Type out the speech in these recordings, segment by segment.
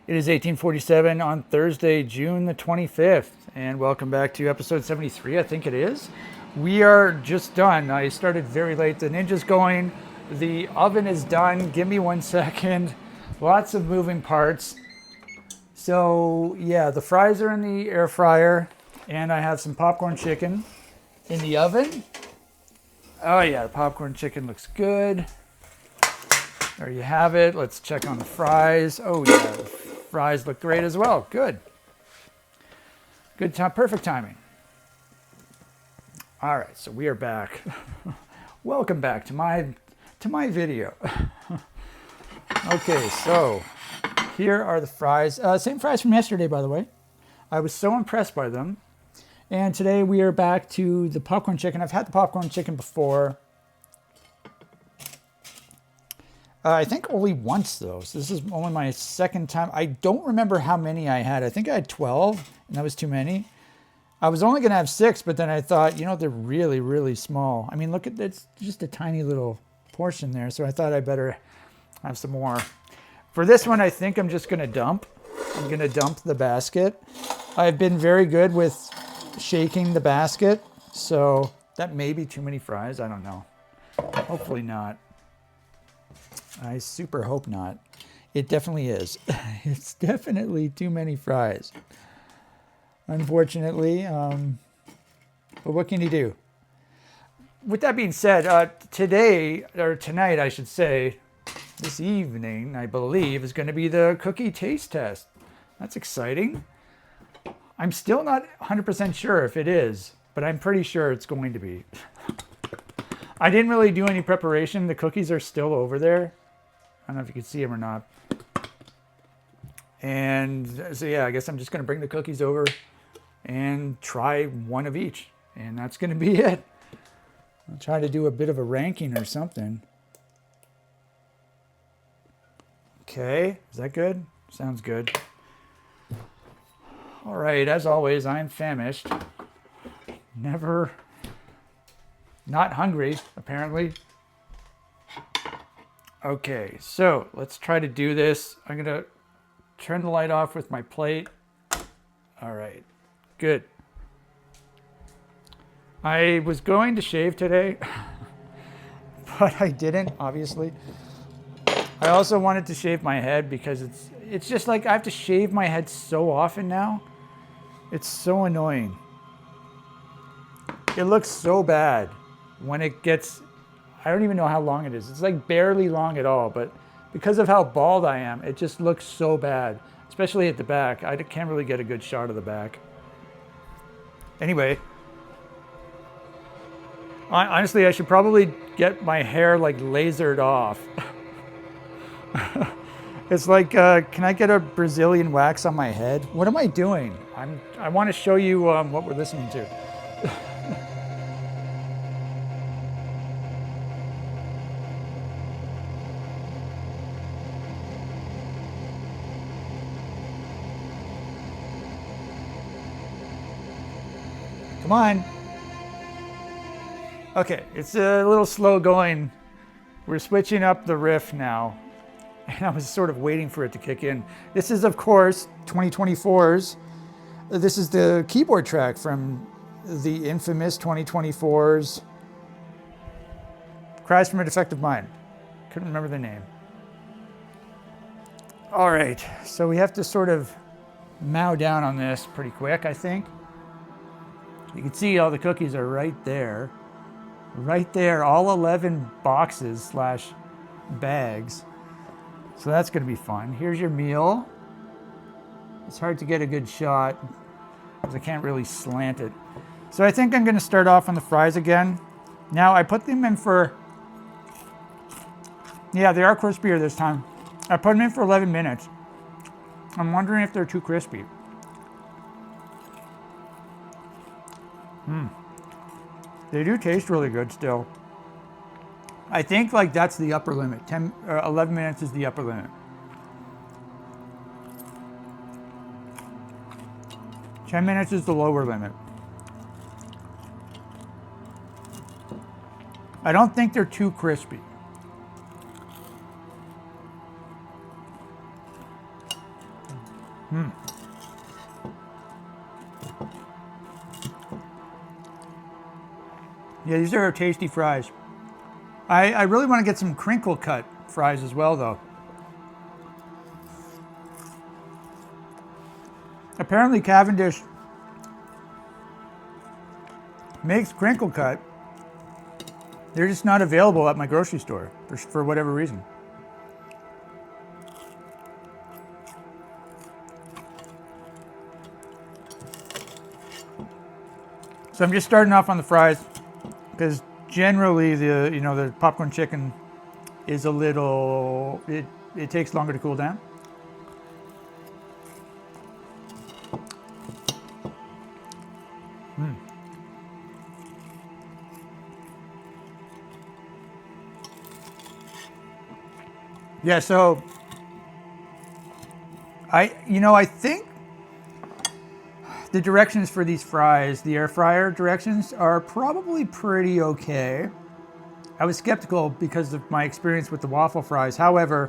It is 1847 on Thursday, June the 25th, and welcome back to episode 73, I think it is. We are just done. I started very late. The Ninja's going. The oven is done. Give me 1 second. Lots of moving parts. So, yeah, the fries are in the air fryer, and I have some popcorn chicken in the oven. Oh, yeah, the popcorn chicken looks good. There you have it. Let's check on the fries. Oh, yeah, the fries look great as well. Good. Good time, perfect timing. All right, so we are back. Welcome back to my video. Okay, so here are the fries. Same fries from yesterday, by the way. I was so impressed by them. And today we are back to the popcorn chicken. I've had the popcorn chicken before. I think only once, though. So this is only my second time. I don't remember how many I had. I think I had 12, and that was too many. I was only going to have 6, but then I thought, you know, they're really, really small. I mean, look at it's just a tiny little portion there. So I thought I better have some more. For this one, I think I'm just going to dump. I'm going to dump the basket. I've been very good with shaking the basket. So that may be too many fries. I don't know. Hopefully not. I super hope not. It definitely is. It's definitely too many fries. Unfortunately, but what can you do? With that being said, today, or tonight I should say, this evening, I believe, is going to be the cookie taste test. That's exciting. I'm still not 100% sure if it is, but I'm pretty sure it's going to be. I didn't really do any preparation. The cookies are still over there. I don't know if you can see them or not. And so, yeah, I guess I'm just going to bring the cookies over and try one of each. And that's going to be it. I'll try to do a bit of a ranking or something. Okay, is that good? Sounds good. All right, as always, I'm famished. Never not hungry, apparently. Okay, so let's try to do this. I'm going to turn the light off with my plate. All right, good. I was going to shave today, but I didn't, obviously. I also wanted to shave my head because it's just like I have to shave my head so often now. It's so annoying. It looks so bad when it gets... I don't even know how long it is. It's like barely long at all, but because of how bald I am, it just looks so bad, especially at the back. I can't really get a good shot of the back. Anyway, honestly, I should probably get my hair like lasered off. It's like, can I get a Brazilian wax on my head? What am I doing? I want to show you what we're listening to. Come on. Okay, it's a little slow going. We're switching up the riff now. And I was sort of waiting for it to kick in. This is, of course, 2024's. This is the keyboard track from the infamous 2024's Cries from a Defective Mind. Couldn't remember the name. All right, so we have to sort of mow down on this pretty quick, I think. You can see all the cookies are right there. Right there, all 11 boxes / bags. So that's going to be fun. Here's your meal. It's hard to get a good shot because I can't really slant it. So I think I'm going to start off on the fries again. Now I put them in for... Yeah, they are crispier this time. I put them in for 11 minutes. I'm wondering if they're too crispy. They do taste really good still. I think like that's the upper limit. 10 or 11 minutes is the upper limit. 10 minutes is the lower limit. I don't think they're too crispy. Yeah, these are tasty fries. I really want to get some crinkle cut fries as well, though. Apparently Cavendish makes crinkle cut. They're just not available at my grocery store for whatever reason. So I'm just starting off on the fries because generally the popcorn chicken is a little, it takes longer to cool down. Yeah, so I think the directions for these fries, the air fryer directions, are probably pretty okay. I was skeptical because of my experience with the waffle fries. However,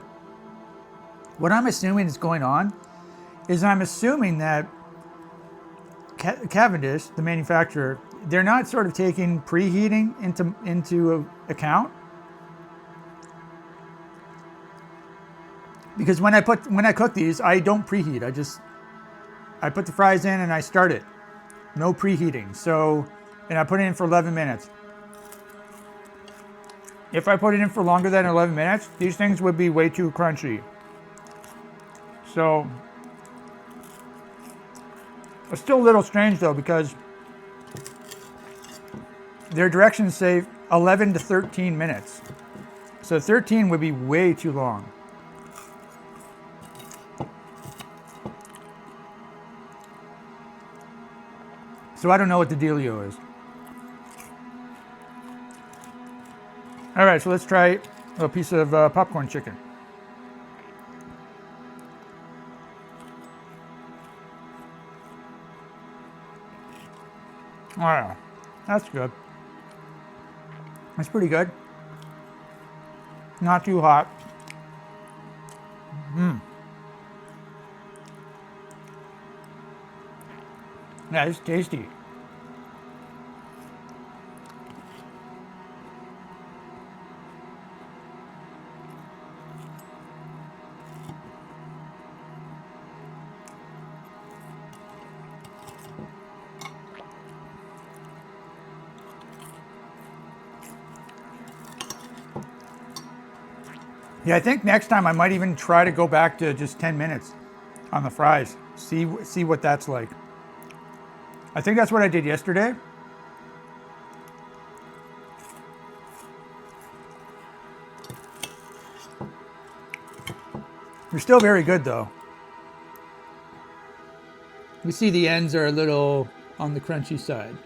what I'm assuming is going on is I'm assuming that Cavendish, the manufacturer, they're not sort of taking preheating into account. Because when I cook these, I don't preheat. I put the fries in and I start it. No preheating. So, and I put it in for 11 minutes. If I put it in for longer than 11 minutes, these things would be way too crunchy. So, it's still a little strange though, because their directions say 11 to 13 minutes. So 13 would be way too long. So I don't know what the dealio is. All right, so let's try a piece of popcorn chicken. Oh, yeah, that's good. That's pretty good. Not too hot. Yeah, it's tasty. Yeah, I think next time I might even try to go back to just 10 minutes on the fries. See what that's like. I think that's what I did yesterday. They're still very good though. You see the ends are a little on the crunchy side.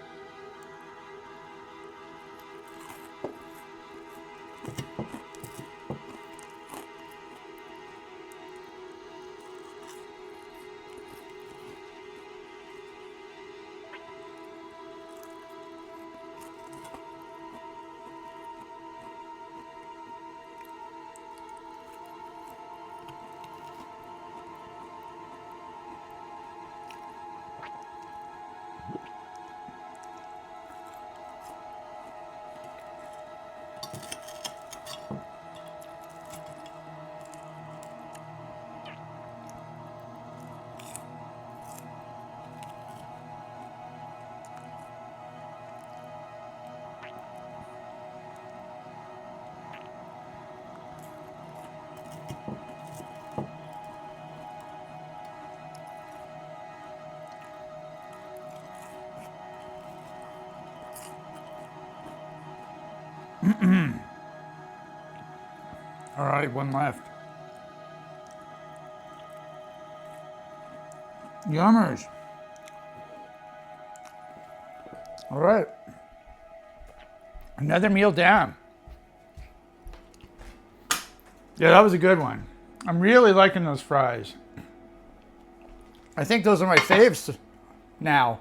All right, one left. Yummers. All right. Another meal down. Yeah, that was a good one. I'm really liking those fries. I think those are my faves now.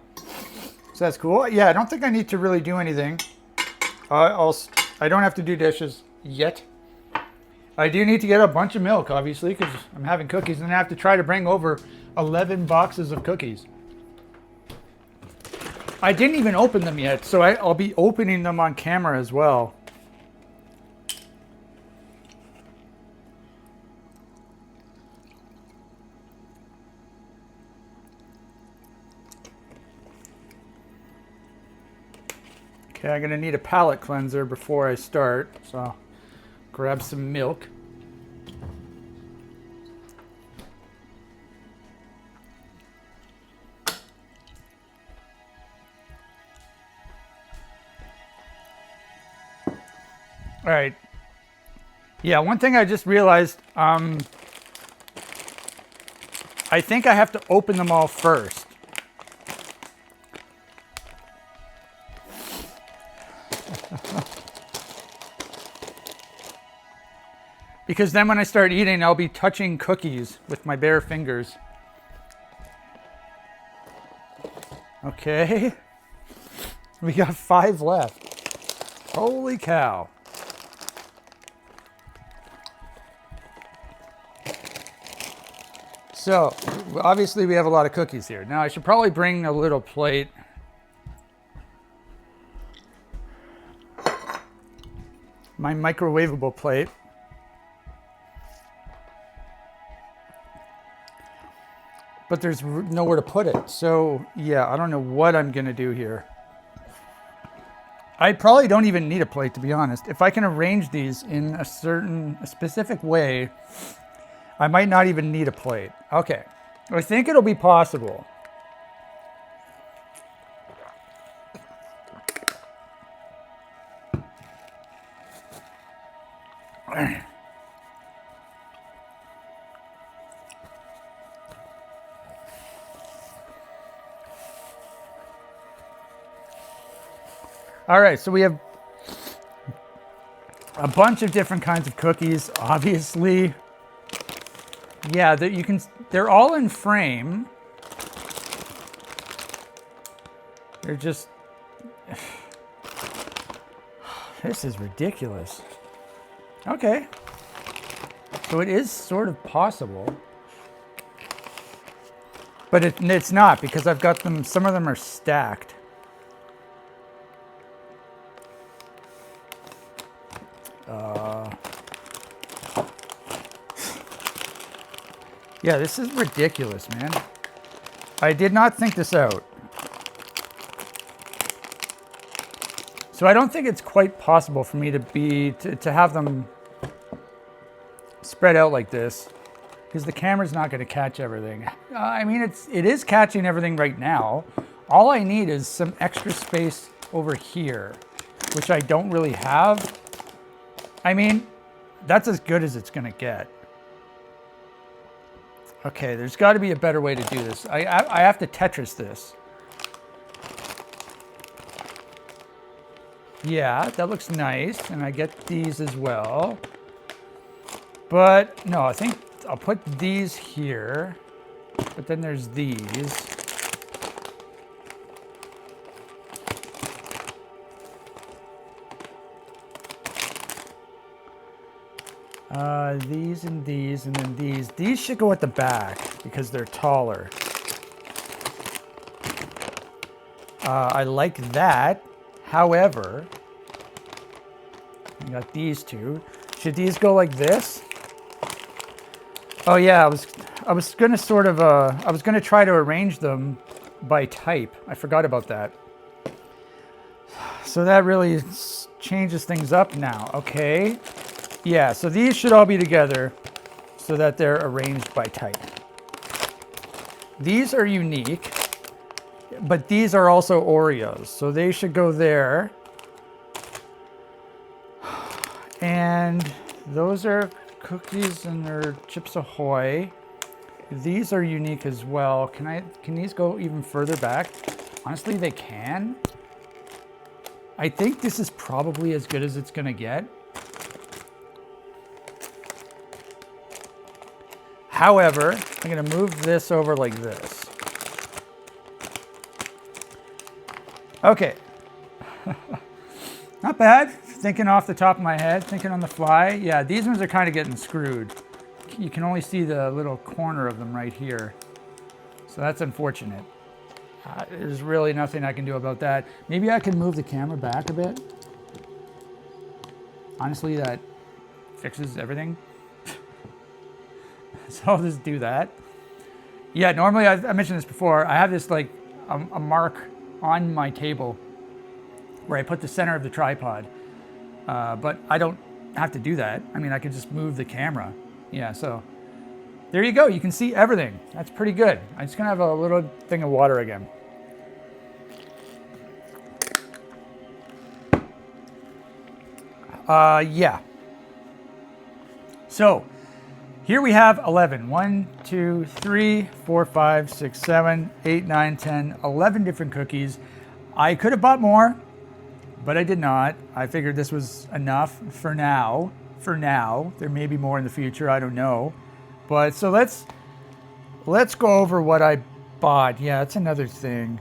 So that's cool. Yeah, I don't think I need to really do anything. I don't have to do dishes yet. I do need to get a bunch of milk, obviously, because I'm having cookies, and I have to try to bring over 11 boxes of cookies. I didn't even open them yet, so I'll be opening them on camera as well. Okay, I'm gonna need a palate cleanser before I start, so I'll grab some milk. All right. Yeah, one thing I just realized, I think I have to open them all first. Because then when I start eating, I'll be touching cookies with my bare fingers. Okay. We got 5 left. Holy cow. So, obviously we have a lot of cookies here. Now I should probably bring a little plate. My microwavable plate. But there's nowhere to put it. So, yeah, I don't know what I'm going to do here. I probably don't even need a plate, to be honest. If I can arrange these in a specific way, I might not even need a plate. Okay, I think it'll be possible. All right, so we have a bunch of different kinds of cookies, obviously. Yeah, they're all in frame. They're just, this is ridiculous. Okay. So it is sort of possible. But it's not, because I've got them, some of them are stacked. Yeah, this is ridiculous, man. I did not think this out. So I don't think it's quite possible for me to have them spread out like this, because the camera's not going to catch everything. I mean, it is catching everything right now. All I need is some extra space over here, which I don't really have. I mean, that's as good as it's going to get. Okay, there's got to be a better way to do this. I have to Tetris this. Yeah, that looks nice, and I get these as well. But no, I think I'll put these here, but then there's these. These and these, and then these. These should go at the back because they're taller. I like that. However, I got these two. Should these go like this? Oh yeah, I was gonna sort of I was gonna try to arrange them by type. I forgot about that. So that really changes things up now. Okay. Yeah, so these should all be together so that they're arranged by type. These are unique, but these are also Oreos, so they should go there. And those are cookies and they're Chips Ahoy. These are unique as well. Can these go even further back? Honestly, they can. I think this is probably as good as it's gonna get. However, I'm going to move this over like this. Okay. Not bad. thinking off the top of my head, thinking on the fly, yeah, these ones are kind of getting screwed. You can only see the little corner of them right here. So that's unfortunate. There's really nothing I can do about that. Maybe I can move the camera back a bit. Honestly, that fixes everything. So I'll just do that. Yeah, normally, I mentioned this before, I have this like a mark on my table where I put the center of the tripod. But I don't have to do that. I mean, I could just move the camera. Yeah, so there you go. You can see everything. That's pretty good. I'm just gonna have a little thing of water again. Yeah. So here we have 11. 1, 2, 3, 4, 5, 6, 7, 8, 9, 10, 11 different cookies. I could have bought more, but I did not. I figured this was enough for now. For now, there may be more in the future. I don't know. But so let's go over what I bought. Yeah, it's another thing.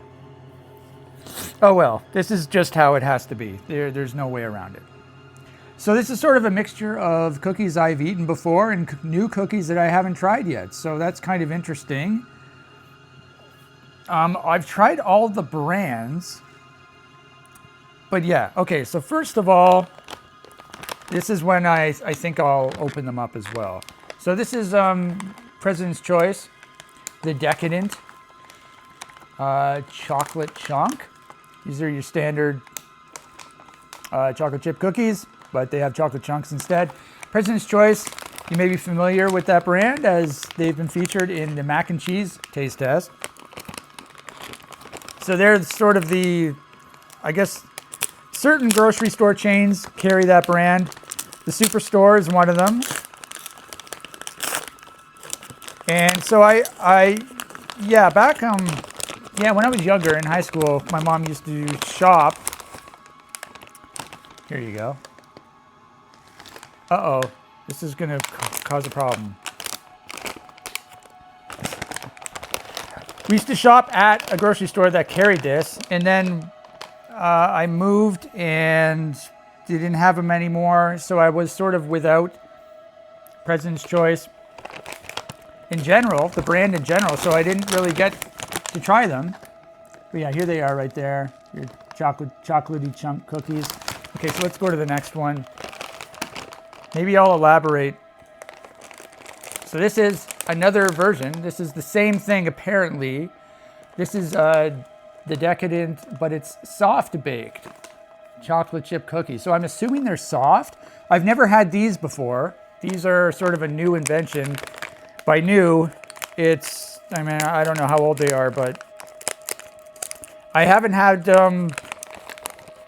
Oh well, this is just how it has to be. There's no way around it. So this is sort of a mixture of cookies I've eaten before and new cookies that I haven't tried yet. So that's kind of interesting. I've tried all the brands. But yeah, okay, so first of all, this is when I think I'll open them up as well. So this is President's Choice, the Decadent Chocolate Chunk. These are your standard chocolate chip cookies, but they have chocolate chunks instead. President's Choice, you may be familiar with that brand as they've been featured in the mac and cheese taste test. So they're sort of the, I guess, certain grocery store chains carry that brand. The Superstore is one of them. And so yeah, back, yeah, when I was younger in high school, my mom used to shop. Here you go. Uh-oh, this is gonna cause a problem. We used to shop at a grocery store that carried this, and then I moved and they didn't have them anymore, so I was sort of without President's Choice in general, the brand in general, so I didn't really get to try them. But yeah, here they are right there, your chocolatey chunk cookies. Okay, so let's go to the next one. Maybe I'll elaborate. So this is another version. This is the same thing apparently. This is the Decadent, but it's soft baked chocolate chip cookies. So I'm assuming they're soft. I've never had these before. These are sort of a new invention. By new, it's, I mean, I don't know how old they are, but I haven't had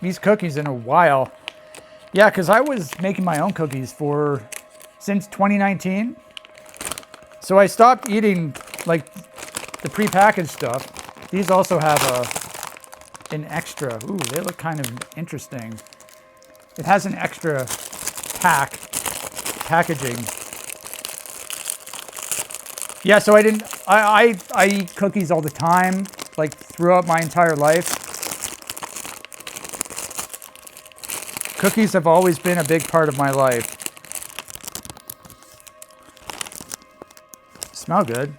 these cookies in a while. Yeah, because I was making my own cookies since 2019. So I stopped eating like the prepackaged stuff. These also have an extra. Ooh, they look kind of interesting. It has an extra packaging. Yeah, so I eat cookies all the time, like throughout my entire life. Cookies have always been a big part of my life. Smell good.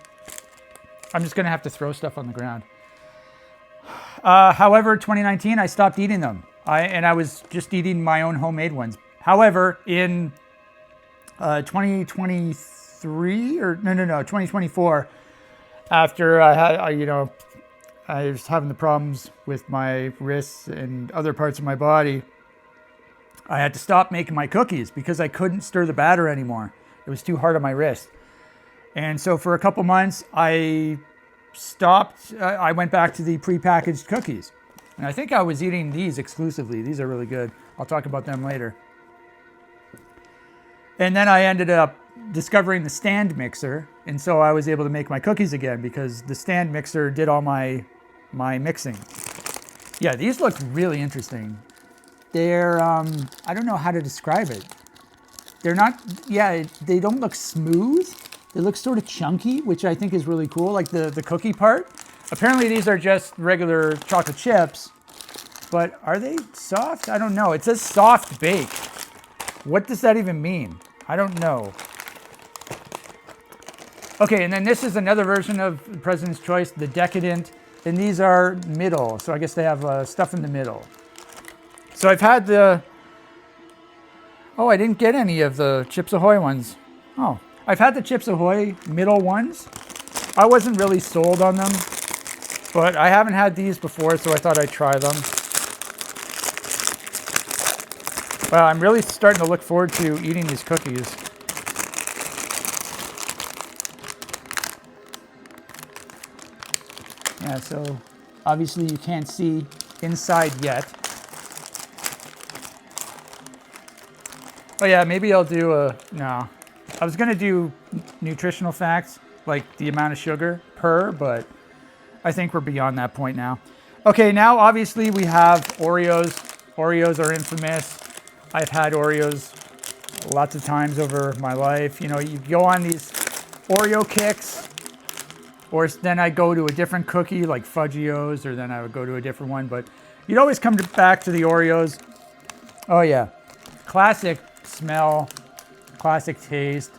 I'm just gonna have to throw stuff on the ground. However, 2019, I stopped eating them. I was just eating my own homemade ones. However, in 2024, after I was having the problems with my wrists and other parts of my body, I had to stop making my cookies because I couldn't stir the batter anymore. It was too hard on my wrist. And so for a couple months, I stopped. I went back to the prepackaged cookies. And I think I was eating these exclusively. These are really good. I'll talk about them later. And then I ended up discovering the stand mixer. And so I was able to make my cookies again because the stand mixer did all my mixing. Yeah, these look really interesting. They're, I don't know how to describe it. They're not, yeah, they don't look smooth. They look sort of chunky, which I think is really cool, like the cookie part. Apparently these are just regular chocolate chips, but are they soft? I don't know. It says soft bake. What does that even mean? I don't know. Okay, and then this is another version of President's Choice, the Decadent, and these are middle, so I guess they have stuff in the middle. So I've had the... Oh, I didn't get any of the Chips Ahoy ones. Oh, I've had the Chips Ahoy middle ones. I wasn't really sold on them, but I haven't had these before, so I thought I'd try them. Well, I'm really starting to look forward to eating these cookies. Yeah, so obviously you can't see inside yet. Oh yeah, maybe I'll do no. I was gonna do nutritional facts, like the amount of sugar per, but I think we're beyond that point now. Okay, now obviously we have Oreos. Oreos are infamous. I've had Oreos lots of times over my life. You know, you go on these Oreo kicks, or then I go to a different cookie like Fudgios, or then I would go to a different one, but you'd always come back to the Oreos. Oh yeah, classic smell, classic taste,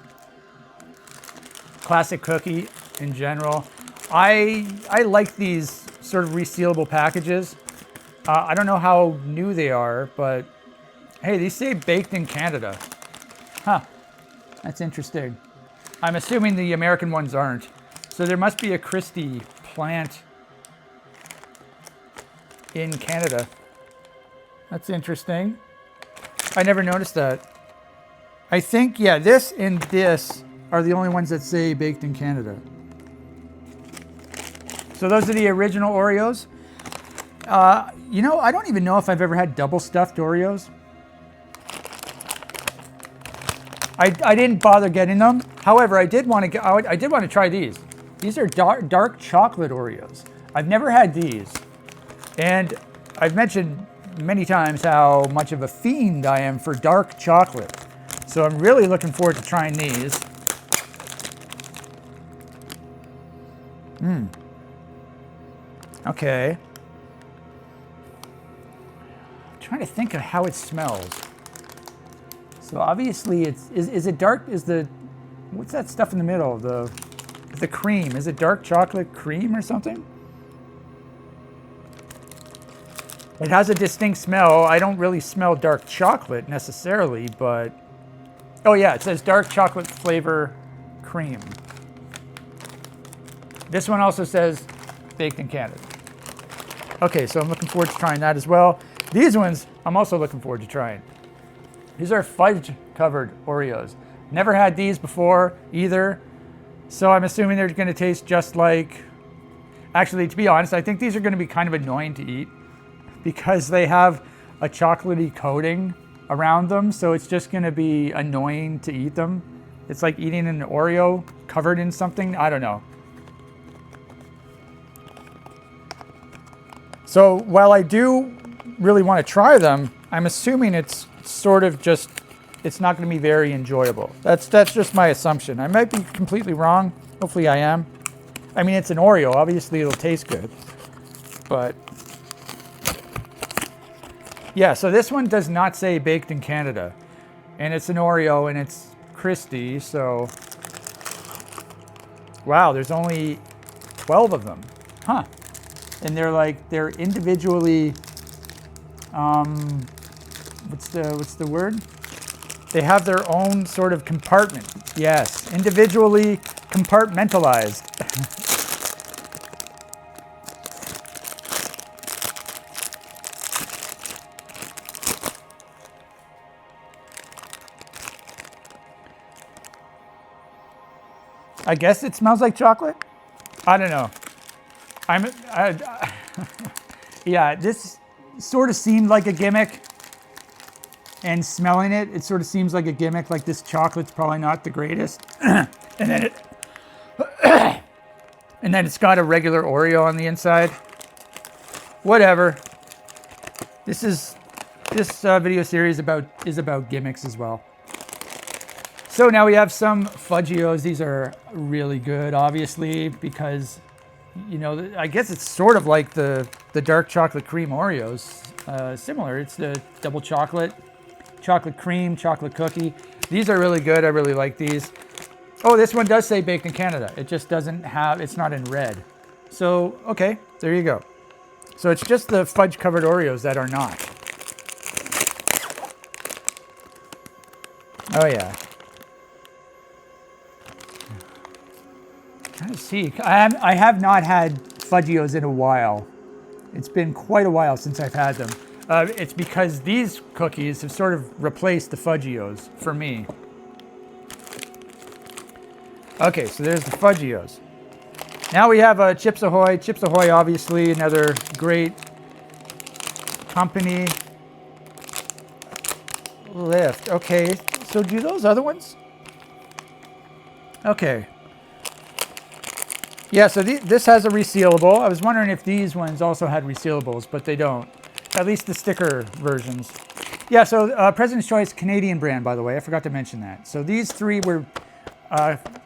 classic cookie in general. I like these sort of resealable packages. I don't know how new they are, but hey, these say baked in Canada. Huh, that's interesting. I'm assuming the American ones aren't. So there must be a Christie plant in Canada. That's interesting. I never noticed that. I think, yeah, this and this are the only ones that say baked in Canada. So those are the original Oreos. You know, I don't even know if I've ever had double stuffed Oreos. I didn't bother getting them. However, I did want to try these. These are dark chocolate Oreos. I've never had these. And I've mentioned many times how much of a fiend I am for dark chocolate. So I'm really looking forward to trying these. Okay. I'm trying to think of how it smells. So obviously is it dark? What's that stuff in the middle? The cream. Is it dark chocolate cream or something? It has a distinct smell. I don't really smell dark chocolate necessarily, but... Oh yeah, it says dark chocolate flavor cream. This one also says baked in Canada. Okay, so I'm looking forward to trying that as well. These ones, I'm also looking forward to trying. These are fudge-covered Oreos. Never had these before either, so I'm assuming they're going to taste just like... Actually, to be honest, I think these are going to be kind of annoying to eat because they have a chocolatey coating around them, so it's just going to be annoying to eat them. It's like eating an Oreo covered in something. I don't know. So while I do really want to try them, I'm assuming it's sort of just, it's not going to be very enjoyable. That's just my assumption. I might be completely wrong. Hopefully I am. I mean, it's an Oreo. Obviously it'll taste good. But yeah, so this one does not say baked in Canada. And it's an Oreo and it's Christie, so... Wow, there's only 12 of them. Huh. And they're individually, what's the word? They have their own sort of compartment. Yes, individually compartmentalized. I guess it smells like chocolate. I don't know. Yeah, this sort of seemed like a gimmick, and smelling it, it sort of seems like a gimmick, like this chocolate's probably not the greatest. and then it's got a regular Oreo on the inside. Whatever. This video series is about gimmicks as well. So now we have some Fudgios. These are really good, obviously, because you know, I guess it's sort of like the dark chocolate cream Oreos. Similar. It's the double chocolate cream, chocolate cookie. These are really good. I really like these. Oh, this one does say baked in Canada. It just doesn't have, it's not in red. So, okay, there you go. So it's just the fudge covered Oreos that are not. Oh yeah. Trying to see. I have not had Fudgios in a while. It's been quite a while since I've had them. It's because these cookies have sort of replaced the Fudgios for me. Okay, so there's the Fudgios. Now we have Chips Ahoy. Chips Ahoy, obviously, another great company. Lift. Okay, so do those other ones? Okay. Yeah, so this has a resealable. I was wondering if these ones also had resealables, but they don't. At least the sticker versions. Yeah, so President's Choice, Canadian brand, by the way. I forgot to mention that. So these three were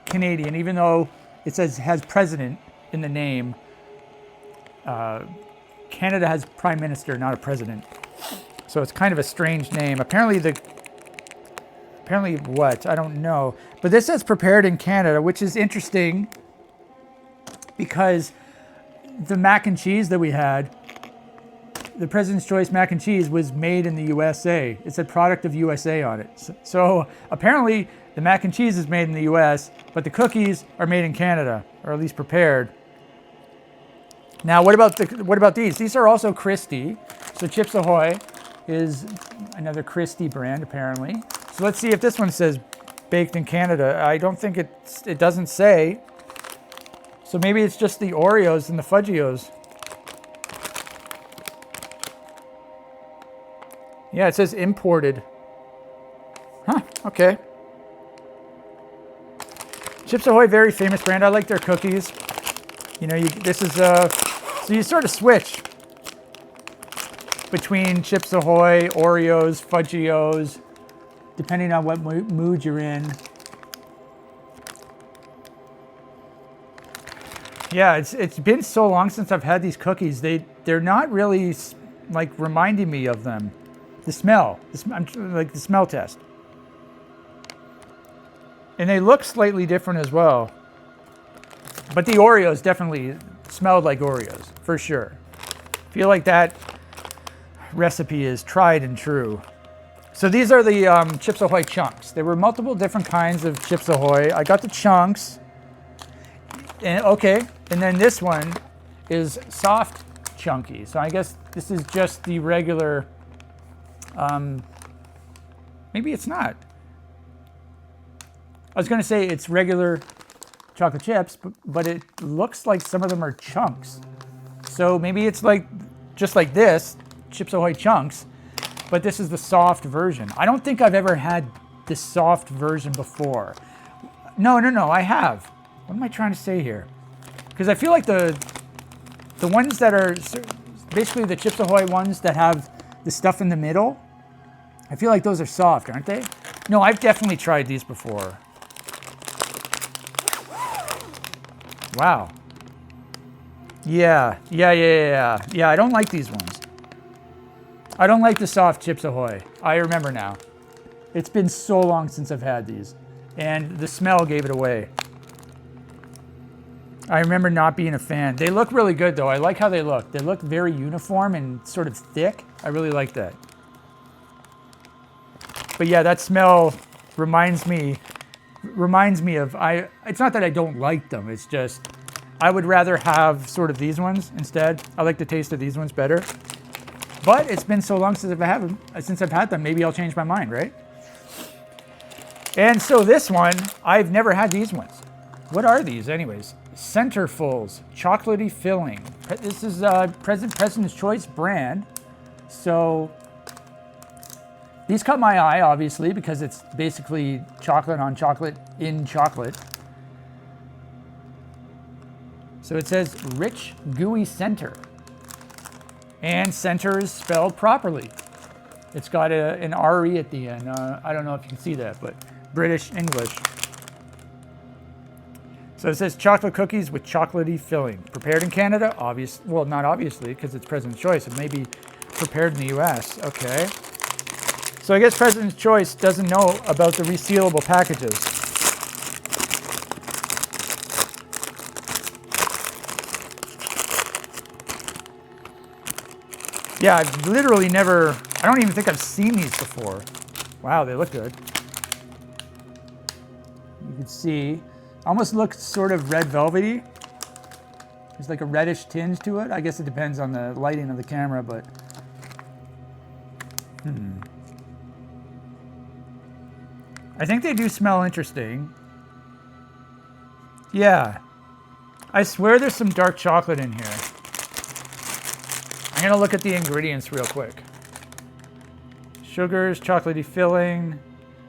Canadian, even though it says has president in the name. Canada has prime minister, not a president. So it's kind of a strange name. Apparently what? I don't know. But this says prepared in Canada, which is interesting because the mac and cheese that we had, the President's Choice mac and cheese, was made in the USA. It said product of USA on it. So apparently the mac and cheese is made in the US, but the cookies are made in Canada, or at least prepared. Now, what about these? These are also Christie. So Chips Ahoy is another Christie brand, apparently. So let's see if this one says baked in Canada. I don't think it doesn't say. So maybe it's just the Oreos and the Fudgios. Yeah, it says imported. Huh, okay. Chips Ahoy, very famous brand. I like their cookies. You know, this is, so you sort of switch between Chips Ahoy, Oreos, Fudgios, depending on what mood you're in. Yeah, it's been so long since I've had these cookies. They're not really like reminding me of them. The smell, like the smell test. And they look slightly different as well. But the Oreos definitely smelled like Oreos, for sure. I feel like that recipe is tried and true. So these are the Chips Ahoy chunks. There were multiple different kinds of Chips Ahoy. I got the chunks. And okay, and then this one is soft chunky. So I guess this is just the regular, maybe it's not. I was gonna say it's regular chocolate chips, but it looks like some of them are chunks. So maybe it's like, just like this, Chips Ahoy chunks, but this is the soft version. I don't think I've ever had the soft version before. No, I have. What am I trying to say here? Because I feel like the ones that are basically the Chips Ahoy ones that have the stuff in the middle, I feel like those are soft, aren't they? No, I've definitely tried these before. Wow. Yeah, I don't like these ones. I don't like the soft Chips Ahoy. I remember now. It's been so long since I've had these, and the smell gave it away. I remember not being a fan. They look really good though. I like how they look. They look very uniform and sort of thick. I really like that. But yeah, that smell reminds me of, it's not that I don't like them, it's just, I would rather have sort of these ones instead. I like the taste of these ones better. But it's been so long since I've had them, maybe I'll change my mind, right? And so this one, I've never had these ones. What are these anyways? Centerfuls, chocolatey filling. This is President's Choice brand. So these caught my eye, obviously, because it's basically chocolate on chocolate in chocolate. So it says rich, gooey center. And center is spelled properly. It's got an R-E at the end. I don't know if you can see that, but British English. So it says chocolate cookies with chocolatey filling. Prepared in Canada, well, not obviously, because it's President's Choice. It may be prepared in the US. Okay. So I guess President's Choice doesn't know about the resealable packages. Yeah, I've literally never, I don't even think I've seen these before. Wow, they look good. You can see, almost looks sort of red velvety. There's like a reddish tinge to it. I guess it depends on the lighting of the camera, but. I think they do smell interesting. Yeah. I swear there's some dark chocolate in here. I'm gonna look at the ingredients real quick. Sugars, chocolatey filling,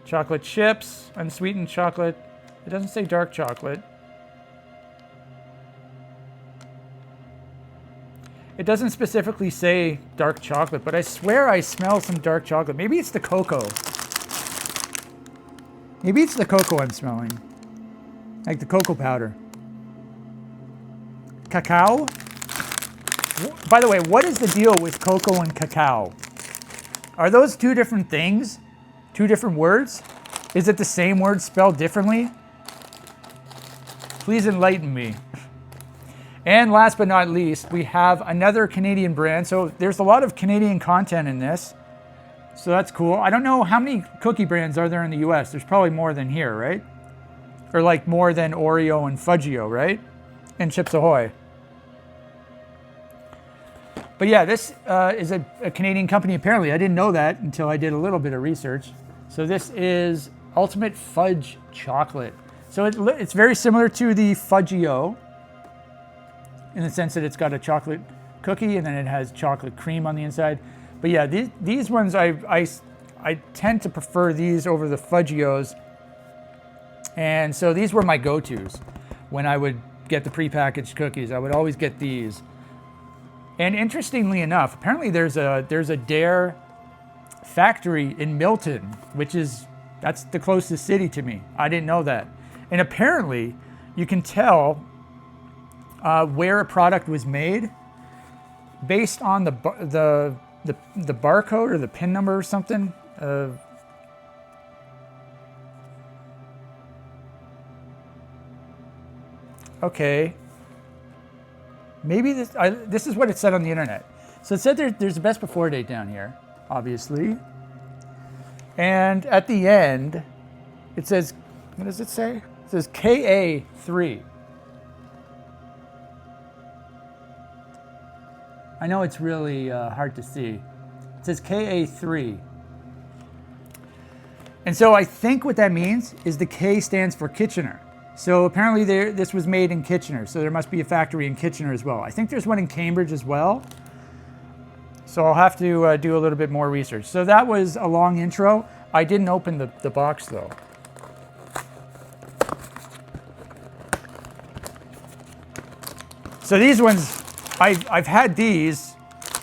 chocolate chips, unsweetened chocolate. It doesn't say dark chocolate. It doesn't specifically say dark chocolate, but I swear I smell some dark chocolate. Maybe it's the cocoa. Maybe it's the cocoa I'm smelling. Like the cocoa powder. Cacao? By the way, what is the deal with cocoa and cacao? Are those two different things? Two different words? Is it the same word spelled differently? Please enlighten me. And last but not least, we have another Canadian brand. So there's a lot of Canadian content in this. So that's cool. I don't know how many cookie brands are there in the US. There's probably more than here, right? Or like more than Oreo and Fudgio, right? And Chips Ahoy. But yeah, this is a Canadian company apparently. I didn't know that until I did a little bit of research. So this is Ultimate Fudge Chocolate. So it's very similar to the Fudgio in the sense that it's got a chocolate cookie and then it has chocolate cream on the inside. But yeah, these ones, I tend to prefer these over the Fudgios. And so these were my go-tos when I would get the prepackaged cookies. I would always get these. And interestingly enough, apparently there's a Dare factory in Milton, that's the closest city to me. I didn't know that. And apparently you can tell where a product was made based on the barcode or the PIN number or something. Okay. Maybe this is what it said on the internet. So it said there's a best before date down here, obviously. And at the end, it says, what does it say? It says KA3. I know it's really hard to see. It says KA3. And so I think what that means is the K stands for Kitchener. So apparently this was made in Kitchener, so there must be a factory in Kitchener as well. I think there's one in Cambridge as well. So I'll have to do a little bit more research. So that was a long intro. I didn't open the box though. So these ones, I've had these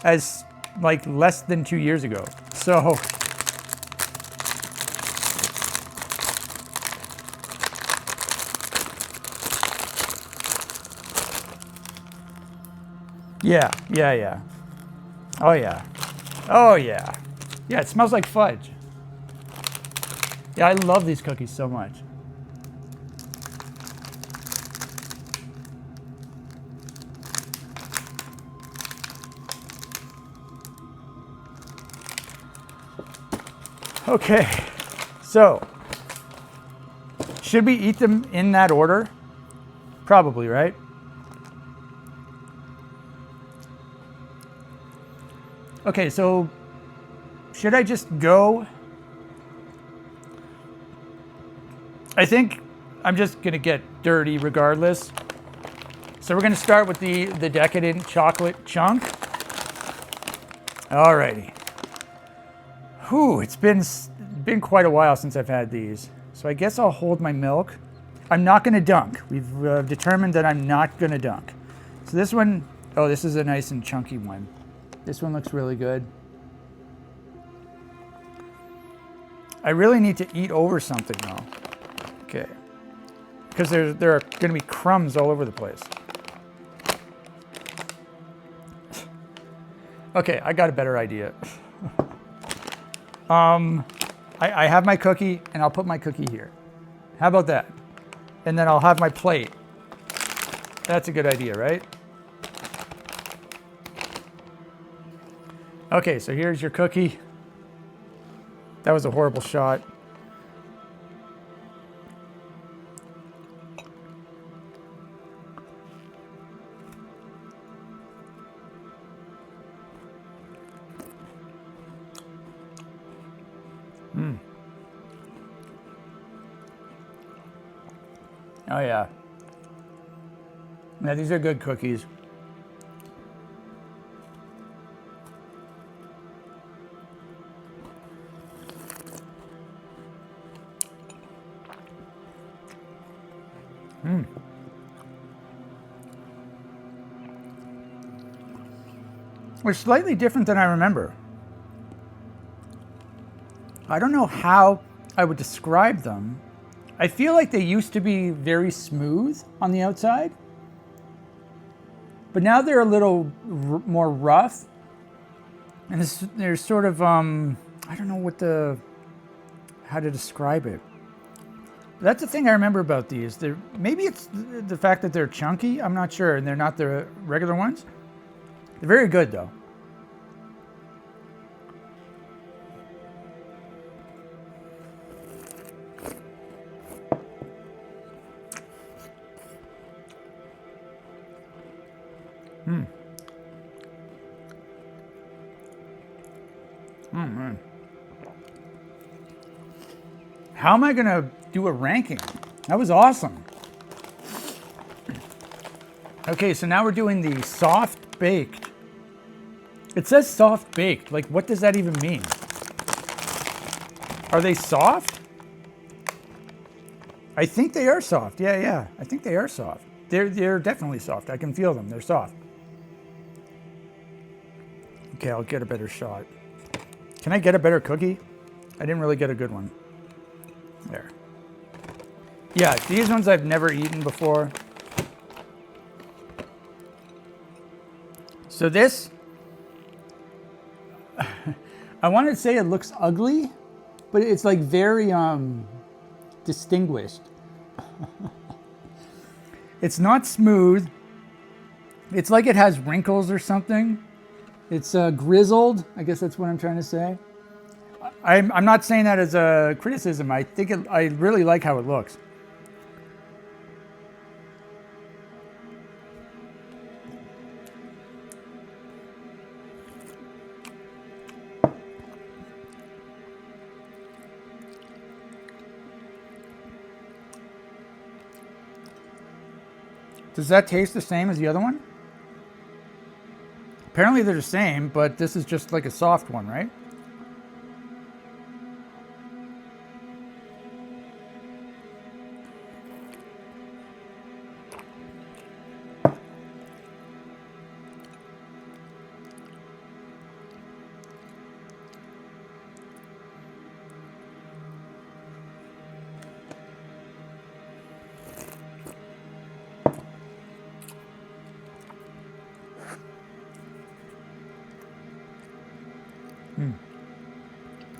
as like less than 2 years ago. So yeah. Oh yeah. Oh yeah. Yeah, it smells like fudge. Yeah, I love these cookies so much. Okay, so should we eat them in that order? Probably, right? Okay, so should I just go? I think I'm just gonna get dirty regardless. So we're gonna start with the decadent chocolate chunk. Alrighty. Whew, it's been quite a while since I've had these. So I guess I'll hold my milk. I'm not gonna dunk. We've determined that I'm not gonna dunk. So this one, oh, this is a nice and chunky one. This one looks really good. I really need to eat over something though. Okay. because there are going to be crumbs all over the place. Okay, I got a better idea. I have my cookie, and I'll put my cookie here. How about that? And then I'll have my plate. That's a good idea, right? Okay, so here's your cookie. That was a horrible shot. Oh yeah. Now these are good cookies. They're slightly different than I remember. I don't know how I would describe them. I feel like they used to be very smooth on the outside, but now they're a little more rough. And they're sort of, I don't know how to describe it. That's the thing I remember about these. Maybe it's the fact that they're chunky. I'm not sure, and they're not the regular ones. They're very good, though. Man. How am I going to do a ranking? That was awesome. Okay, so now we're doing the soft baked. It says soft baked. Like, what does that even mean? Are they soft? I think they are soft. Yeah. I think they are soft. They're definitely soft. I can feel them. They're soft. Okay, I'll get a better shot. Can I get a better cookie? I didn't really get a good one. There. Yeah, these ones I've never eaten before. So this, I wanted to say it looks ugly, but it's like very distinguished. It's not smooth. It's like it has wrinkles or something. It's grizzled. I guess that's what I'm trying to say. I'm not saying that as a criticism. I really like how it looks. Does that taste the same as the other one? Apparently they're the same, but this is just like a soft one, right?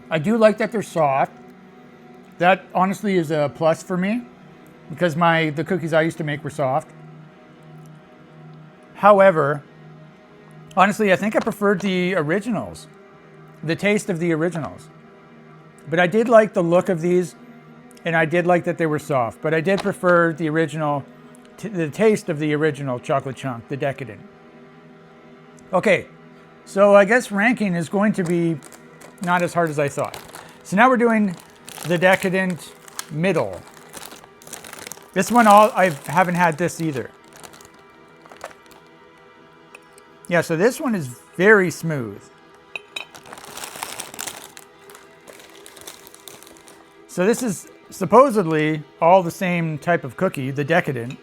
I do like that they're soft. That honestly is a plus for me because the cookies I used to make were soft. However, honestly, I think I preferred the originals, the taste of the originals. But I did like the look of these, and I did like that they were soft. But I did prefer the original, the taste of the original chocolate chunk, the Decadent. Okay, so I guess ranking is going to be not as hard as I thought. So now we're doing the Decadent middle. This one, I haven't had this either. Yeah, so this one is very smooth. So this is supposedly all the same type of cookie, the Decadent,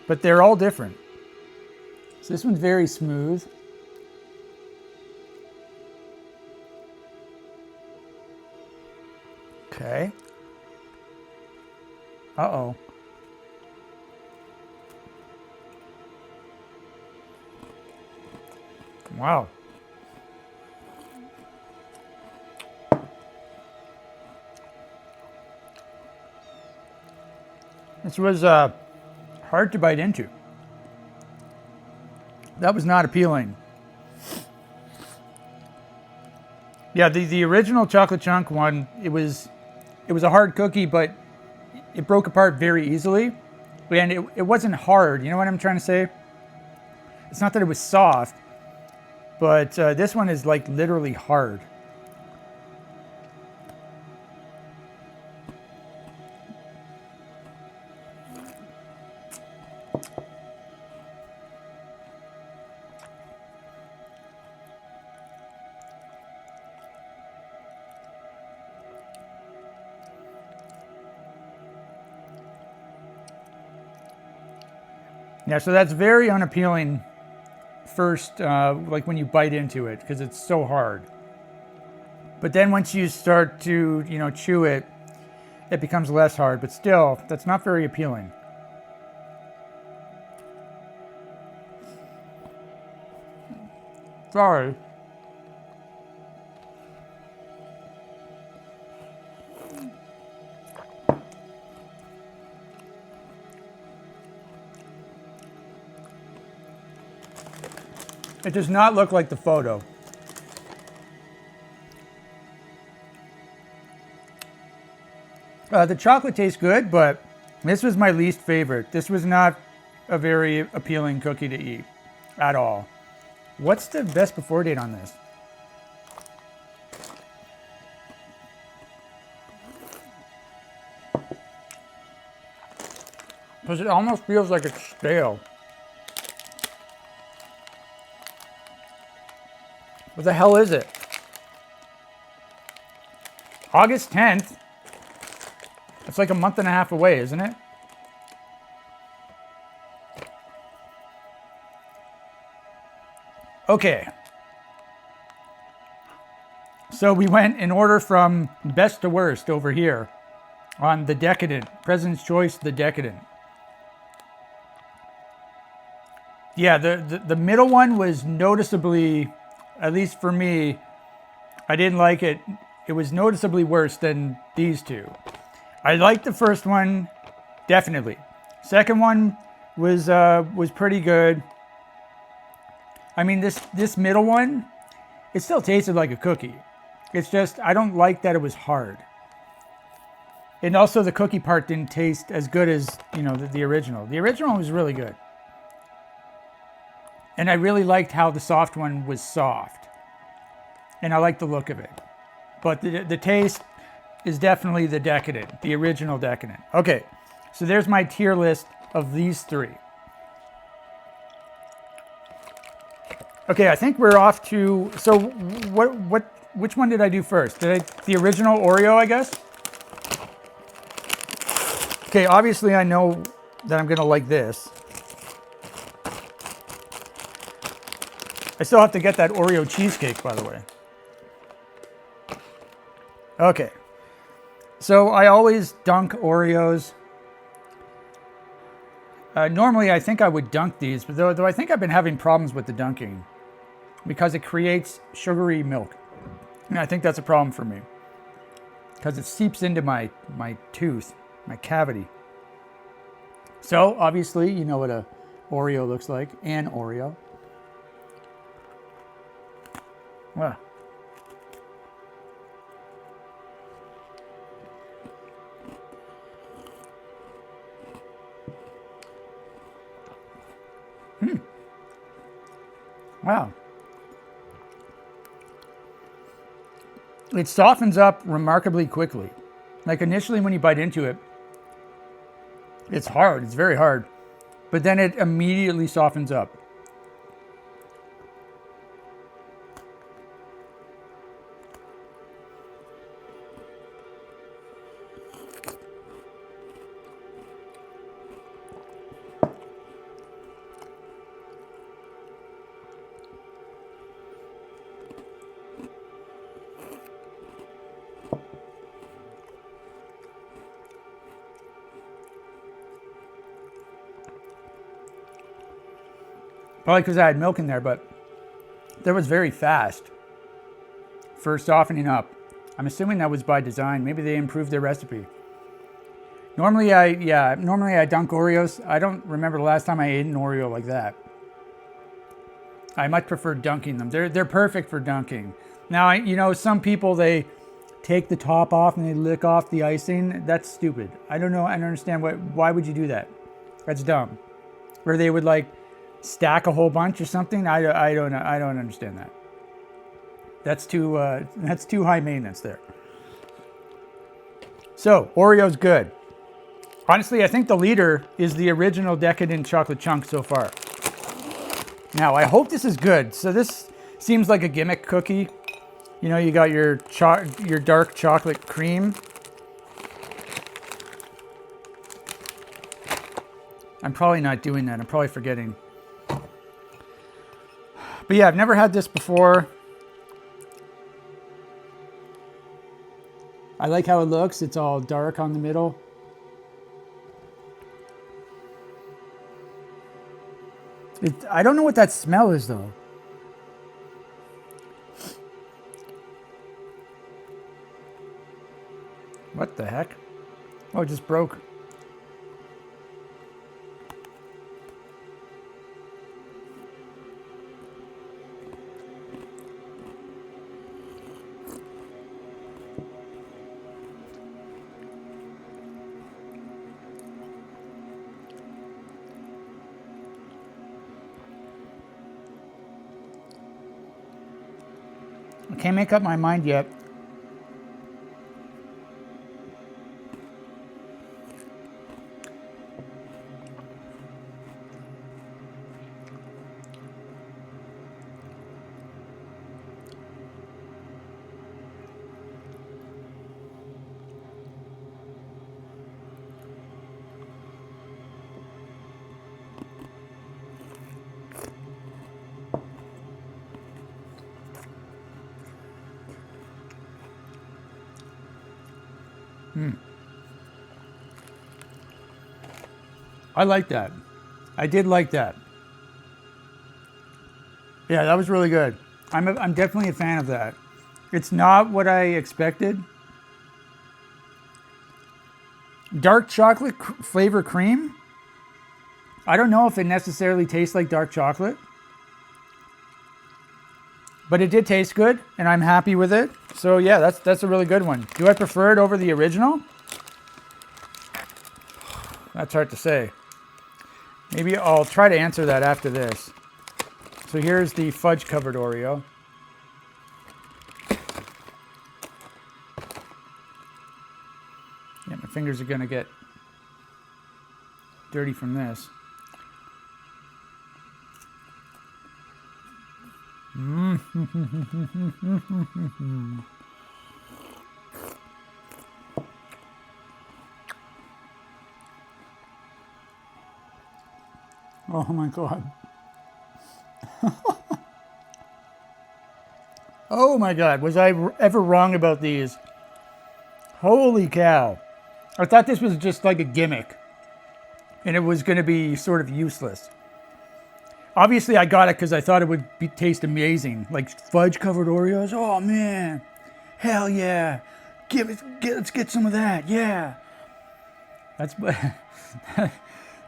but they're all different. So this one's very smooth. Okay. Uh-oh. Wow. This was hard to bite into. That was not appealing. Yeah, the original chocolate chunk one, it was a hard cookie, but it broke apart very easily. And it wasn't hard. You know what I'm trying to say? It's not that it was soft, but this one is like literally hard. Yeah, so that's very unappealing first, like when you bite into it, because it's so hard. But then once you start to, chew it, it becomes less hard. But still, that's not very appealing. Sorry. It does not look like the photo. The chocolate tastes good, but this was my least favorite. This was not a very appealing cookie to eat at all. What's the best before date on this? Because it almost feels like it's stale. What the hell is it? August 10th? It's like a month and a half away, isn't it? Okay. So we went in order from best to worst over here on The Decadent. President's Choice, The Decadent. Yeah, the middle one was noticeably, at least for me, I didn't like it. It was noticeably worse than these two. I liked the first one, definitely. Second one was pretty good. I mean, this middle one, it still tasted like a cookie. It's just, I don't like that it was hard. And also the cookie part didn't taste as good as, the original. The original was really good. And I really liked how the soft one was soft. And I liked the look of it. But the taste is definitely the Decadent, the original Decadent. Okay, so there's my tier list of these three. Okay, I think we're off to, so which one did I do first? The original Oreo, I guess? Okay, obviously I know that I'm gonna like this. I still have to get that Oreo cheesecake, by the way. Okay. So I always dunk Oreos. Normally I think I would dunk these, but though I think I've been having problems with the dunking because it creates sugary milk. And I think that's a problem for me because it seeps into my tooth, my cavity. So obviously you know what a Oreo looks like, an Oreo. Wow. Wow. It softens up remarkably quickly. Like initially when you bite into it, it's hard, it's very hard. But then it immediately softens up. Probably because I had milk in there, but That was very fast for softening up. I'm assuming that was by design. Maybe they improved their recipe. Normally I dunk Oreos. I don't remember the last time I ate an Oreo like that. I much prefer dunking them. They're perfect for dunking. Now, you know, some people, they take the top off and they lick off the icing. That's stupid. I don't know. I don't understand why would you do that? That's dumb. Or they would like stack a whole bunch or something. I don't understand that. That's too high maintenance there. So Oreo's good. Honestly, I think the leader is the original Decadent chocolate chunk so far. Now, I hope this is good. So this seems like a gimmick cookie. You know, you got your dark chocolate cream. I'm probably not doing that. I'm probably forgetting. But yeah, I've never had this before. I like how it looks. It's all dark on the middle. I don't know what that smell is, though. What the heck? Oh, it just broke. I can't make up my mind yet. I like that. I did like that. Yeah, that was really good. I'm definitely a fan of that. It's not what I expected. Dark chocolate flavor cream. I don't know if it necessarily tastes like dark chocolate, but it did taste good, and I'm happy with it. So yeah, that's a really good one. Do I prefer it over the original? That's hard to say. Maybe I'll try to answer that after this. So here's the fudge covered Oreo. Yeah, my fingers are gonna get dirty from this. Oh my God. Oh my God, was I ever wrong about these? Holy cow. I thought this was just like a gimmick and it was going to be sort of useless. Obviously, I got it because I thought it would taste amazing. Like fudge covered Oreos. Oh man. Hell yeah. Let's get some of that. Yeah. That's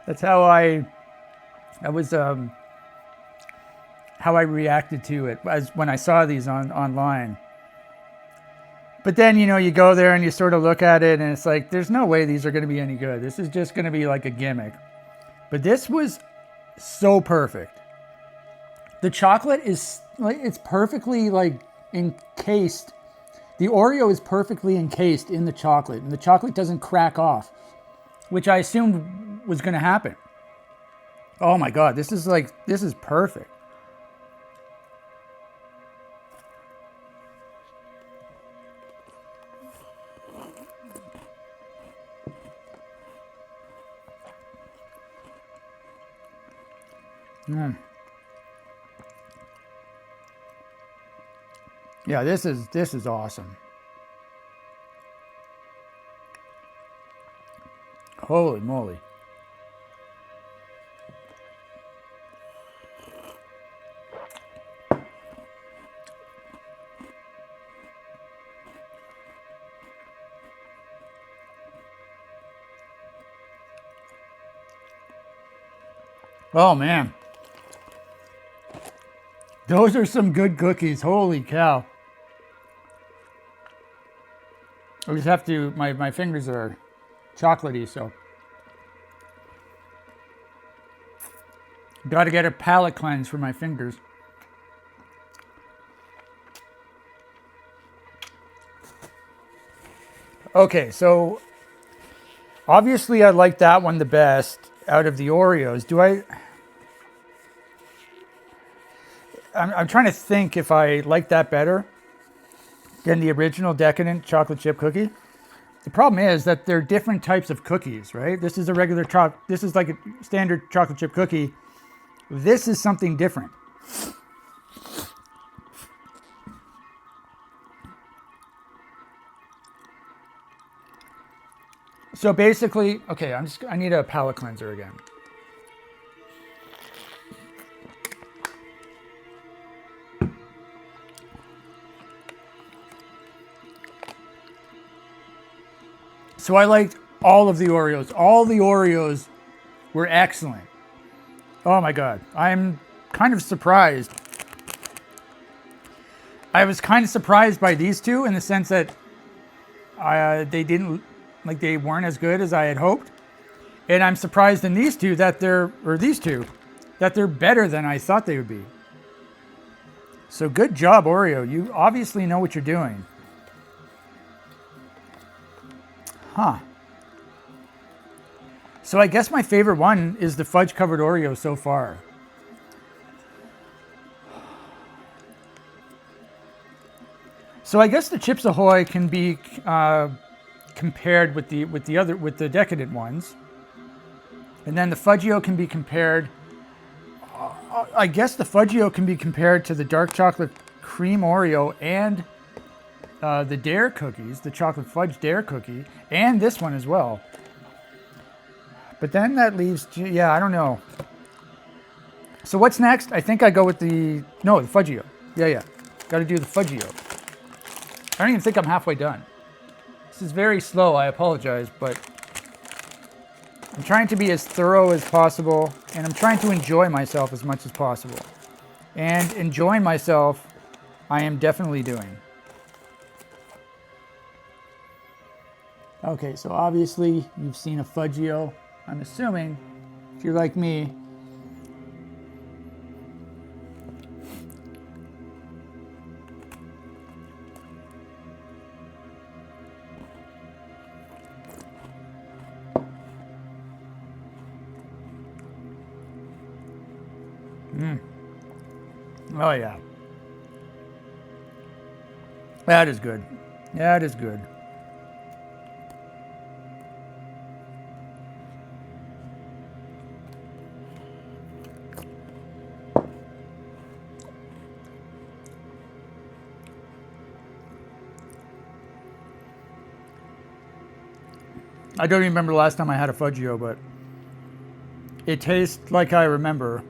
that's how I reacted to it as when I saw these online. But then, you know, you go there and you sort of look at it and it's like, there's no way these are going to be any good. This is just going to be like a gimmick. But this was so perfect. The chocolate is like, it's perfectly like encased. The Oreo is perfectly encased in the chocolate and the chocolate doesn't crack off, which I assumed was going to happen. Oh my God, this is perfect. Yeah, this is awesome. Holy moly. Oh man, those are some good cookies. Holy cow. I just have to, my fingers are chocolatey, so. Got to get a palate cleanse for my fingers. Okay, so obviously I like that one the best out of the Oreos. I'm trying to think if I like that better than the original decadent chocolate chip cookie. The problem is that they're different types of cookies, right? This is a regular this is like a standard chocolate chip cookie. This is something different. So basically, okay, I need a palate cleanser again. So I liked all of the Oreos. All the Oreos were excellent. Oh my God. I'm kind of surprised. I was kind of surprised by these two in the sense that they weren't as good as I had hoped. And I'm surprised in these two that they're better than I thought they would be. So good job, Oreo. You obviously know what you're doing. Huh. So I guess my favorite one is the fudge covered Oreo so far. So I guess the Chips Ahoy can be compared with the decadent ones, and then the Fudgio can be compared. I guess the Fudgio can be compared to the dark chocolate cream Oreo and the Dare cookies, the chocolate fudge Dare cookie, and this one as well. But then that leaves, yeah, I don't know. So what's next? I think I go with the Fudgio. Yeah. Got to do the Fudgio. I don't even think I'm halfway done. This is very slow, I apologize, but I'm trying to be as thorough as possible, and I'm trying to enjoy myself as much as possible. And enjoying myself, I am definitely doing. Okay, so obviously you've seen a Fudgio. I'm assuming, if you're like me, oh yeah. That is good. That is good. I don't even remember the last time I had a Fudgio, but it tastes like I remember.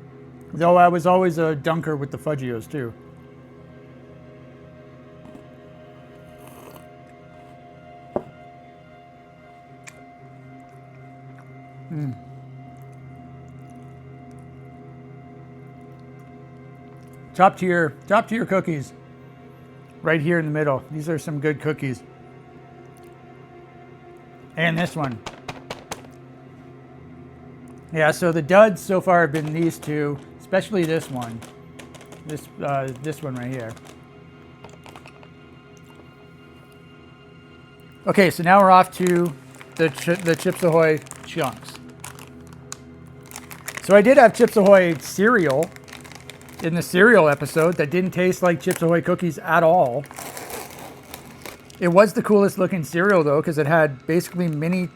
Though I was always a dunker with the Fudgios too. Top tier cookies. Right here in the middle. These are some good cookies. And this one. Yeah, so the duds so far have been these two, especially this one. This one right here. Okay, so now we're off to the Chips Ahoy chunks. So I did have Chips Ahoy cereal in the cereal episode that didn't taste like Chips Ahoy cookies at all. It was the coolest looking cereal though, because it had basically mini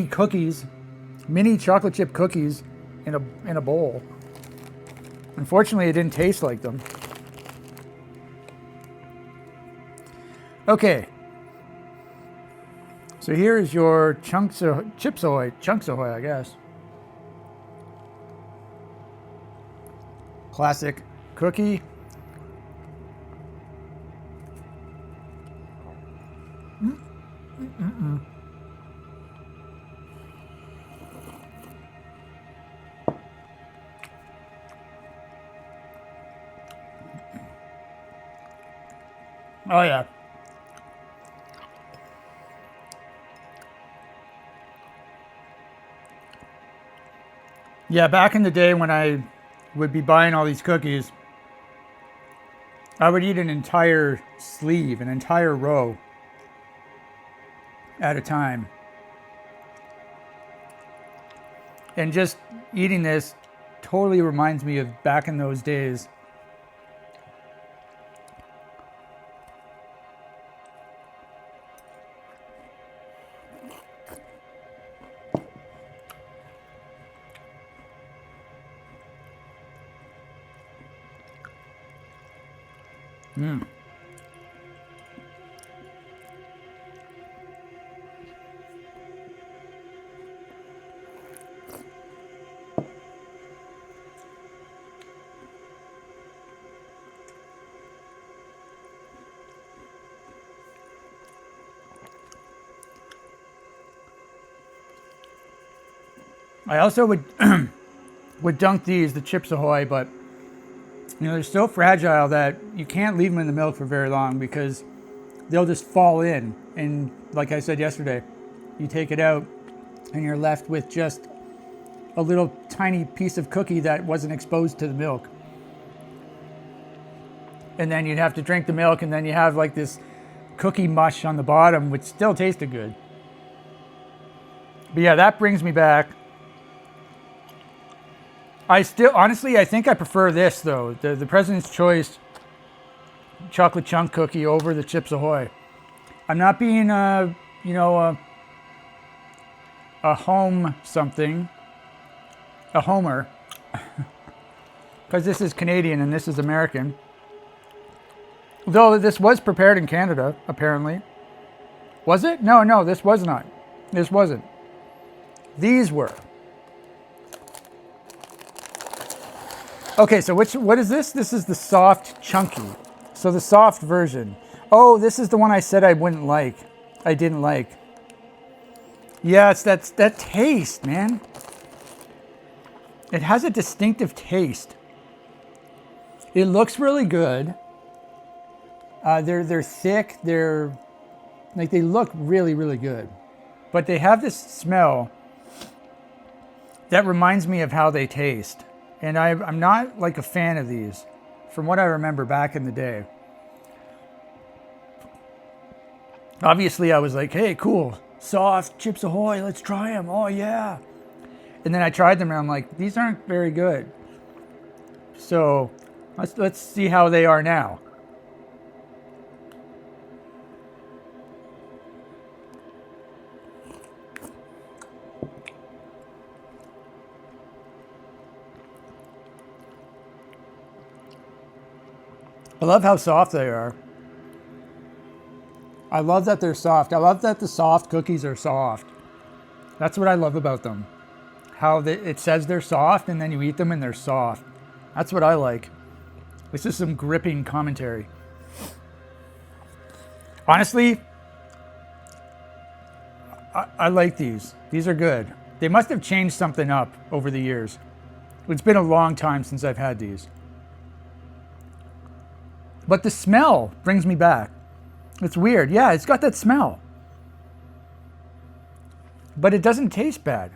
cookies, mini chocolate chip cookies in a bowl. Unfortunately, it didn't taste like them. Okay. So here is your Chips Ahoy, I guess. Classic cookie. Oh, yeah. Yeah, back in the day when I would be buying all these cookies, I would eat an entire sleeve, an entire row at a time. And just eating this totally reminds me of back in those days. Mm. I also would would dunk these, the Chips Ahoy, but you know, they're so fragile that you can't leave them in the milk for very long because they'll just fall in. And like I said yesterday, you take it out and you're left with just a little tiny piece of cookie that wasn't exposed to the milk. And then you'd have to drink the milk, and then you have like this cookie mush on the bottom, which still tasted good. But yeah, that brings me back. Honestly, I think I prefer this though, the President's Choice chocolate chunk cookie over the Chips Ahoy. I'm not being a home something, a homer, because this is Canadian and this is American. Though this was prepared in Canada, apparently. Was it? No, this was not. This wasn't. These were. Okay, so what is this? This is the soft chunky. So the soft version. Oh, this is the one I said I wouldn't like. I didn't like. Yeah, it's that taste, man. It has a distinctive taste. It looks really good. They're thick. They're like, they look really, really good. But they have this smell that reminds me of how they taste. And I'm not like a fan of these from what I remember back in the day. Obviously, I was like, hey, cool, soft Chips Ahoy, let's try them. Oh, yeah. And then I tried them and I'm like, these aren't very good. So let's see how they are now. I love how soft they are. I love that they're soft. I love that the soft cookies are soft. That's what I love about them. How it says they're soft and then you eat them and they're soft. That's what I like. This is some gripping commentary. Honestly, I like these. These are good. They must have changed something up over the years. It's been a long time since I've had these. But the smell brings me back. It's weird. Yeah, it's got that smell. But it doesn't taste bad.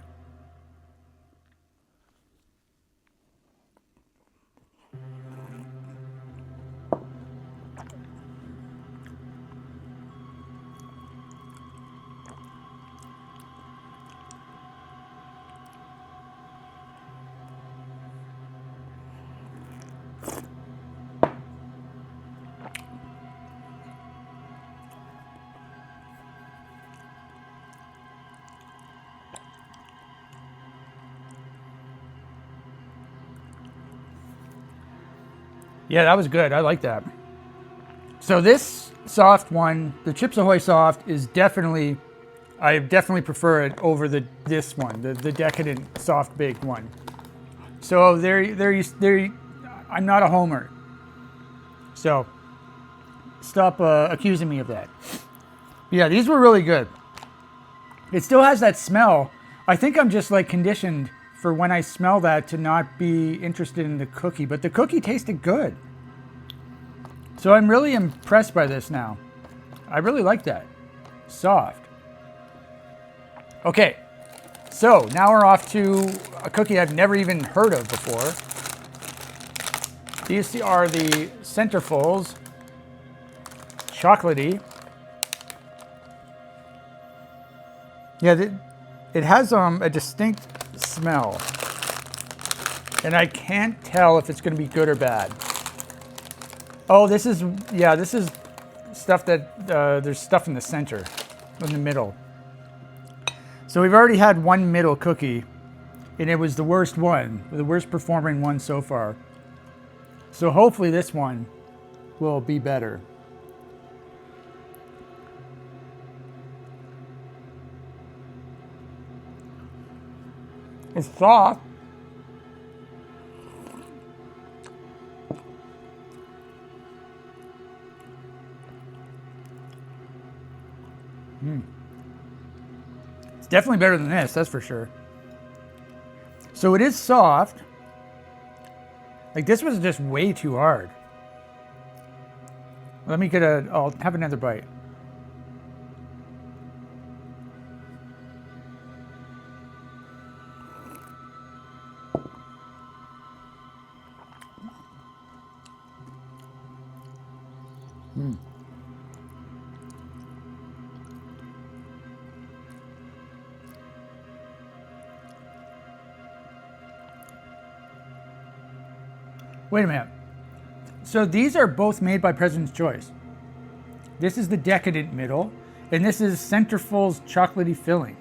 Yeah, that was good. I like that. So this soft one, the Chips Ahoy soft, is definitely, I definitely prefer it over this one, the decadent soft baked one. So I'm not a homer. So stop accusing me of that. Yeah, these were really good. It still has that smell. I think I'm just like conditioned for when I smell that to not be interested in the cookie, but the cookie tasted good. So I'm really impressed by this now. I really like that. Soft. Okay, so now we're off to a cookie I've never even heard of before. These are the Centerfolds, chocolatey. Yeah, it has a distinct smell, and I can't tell if it's going to be good or bad. Oh, this is stuff that there's stuff in the center, in the middle. So we've already had one middle cookie, and it was the worst one, the worst performing one so far. So hopefully this one will be better. It's soft. It's definitely better than this, that's for sure. So it is soft. Like, this was just way too hard. Let me I'll have another bite. Wait a minute. So these are both made by President's Choice. This is the decadent middle, and this is Centerfold's chocolatey filling.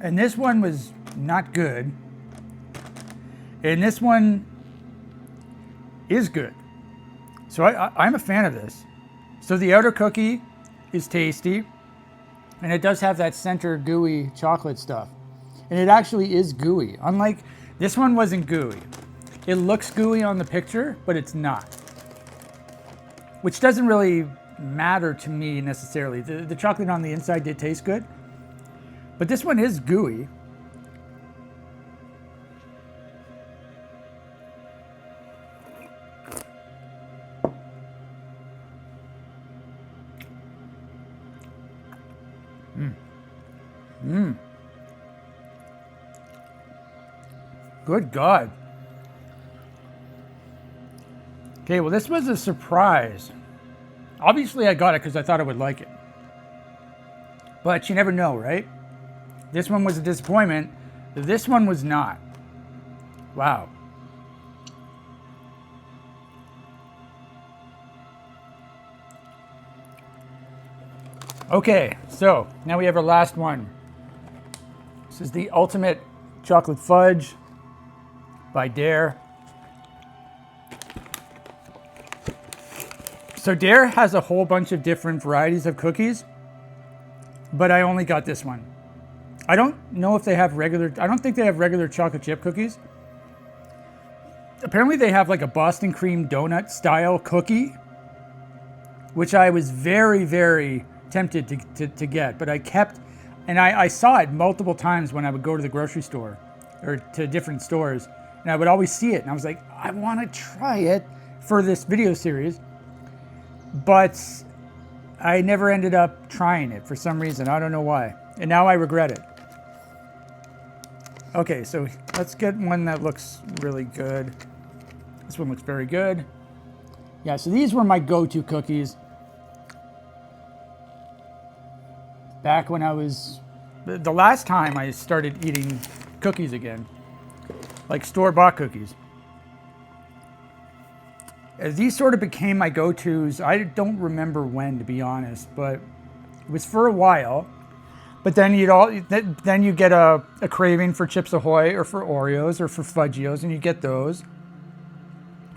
And this one was not good. And this one is good. So I'm a fan of this. So the outer cookie is tasty, and it does have that center gooey chocolate stuff. And it actually is gooey. Unlike, this one wasn't gooey. It looks gooey on the picture, but it's not. Which doesn't really matter to me necessarily. The chocolate on the inside did taste good, but this one is gooey. Good God. Okay, well, this was a surprise. Obviously, I got it because I thought I would like it. But you never know, right? This one was a disappointment. This one was not. Wow. Okay, so now we have our last one. This is the Ultimate Chocolate Fudge by Dare. So Dare has a whole bunch of different varieties of cookies, but I only got this one. I don't know if they have regular, I don't think they have regular chocolate chip cookies. Apparently they have like a Boston cream donut style cookie, which I was very, very tempted to get, but I kept, and I saw it multiple times when I would go to the grocery store or to different stores, and I would always see it, and I was like, I want to try it for this video series, but I never ended up trying it for some reason. I don't know why, and now I regret it. Okay, so let's get one that looks really good. This one looks very good. Yeah, so these were my go-to cookies back when I was, the last time I started eating cookies again, like store-bought cookies. As these sort of became my go-tos, I don't remember when, to be honest, but it was for a while. But then you get a craving for Chips Ahoy or for Oreos or for Fudgios, and you get those.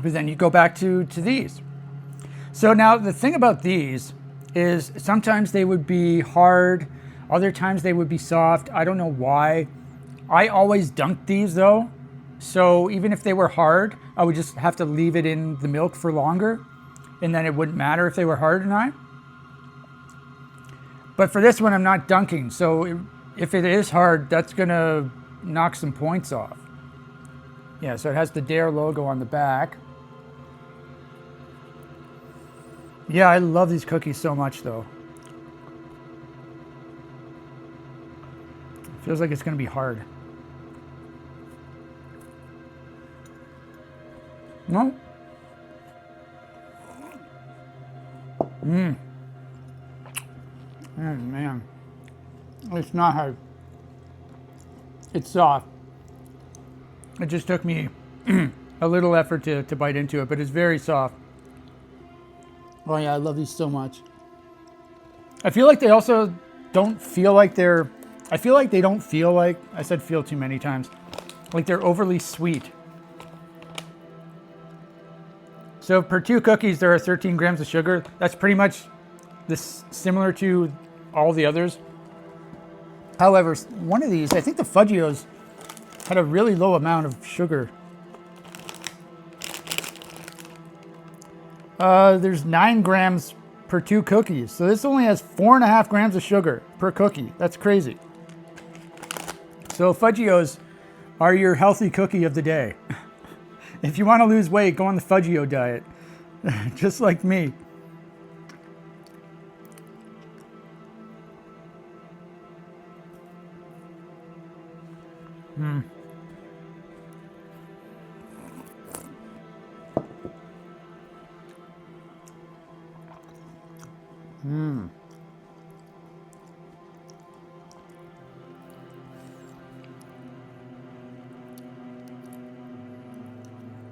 But then you go back to these. So now the thing about these is sometimes they would be hard, other times they would be soft. I don't know why. I always dunked these though. So even if they were hard, I would just have to leave it in the milk for longer, and then it wouldn't matter if they were hard or not. But for this one, I'm not dunking. So if it is hard, that's gonna knock some points off. Yeah, so it has the Dare logo on the back. Yeah, I love these cookies so much, though. Feels like it's going to be hard. No? Man. It's not hard. It's soft. It just took me a little effort to bite into it, but it's very soft. Oh yeah, I love these so much. I feel like they also don't feel like they're... I feel like they don't feel like... I said feel too many times. Like they're overly sweet. So per 2 cookies, there are 13 grams of sugar. That's pretty much this similar to all the others. However, one of these, I think the Fudgios had a really low amount of sugar. There's 9 grams per 2 cookies. So this only has 4.5 grams of sugar per cookie. That's crazy. So Fudgios are your healthy cookie of the day. If you want to lose weight, go on the Fudgio diet. Just like me.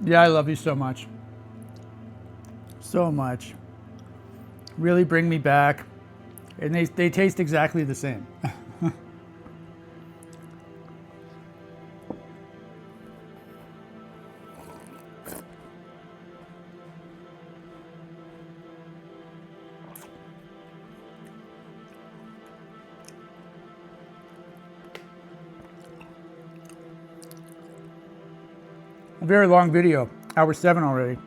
Yeah, I love you so much. So much. Really bring me back. And they taste exactly the same. A very long video, hour 7 already.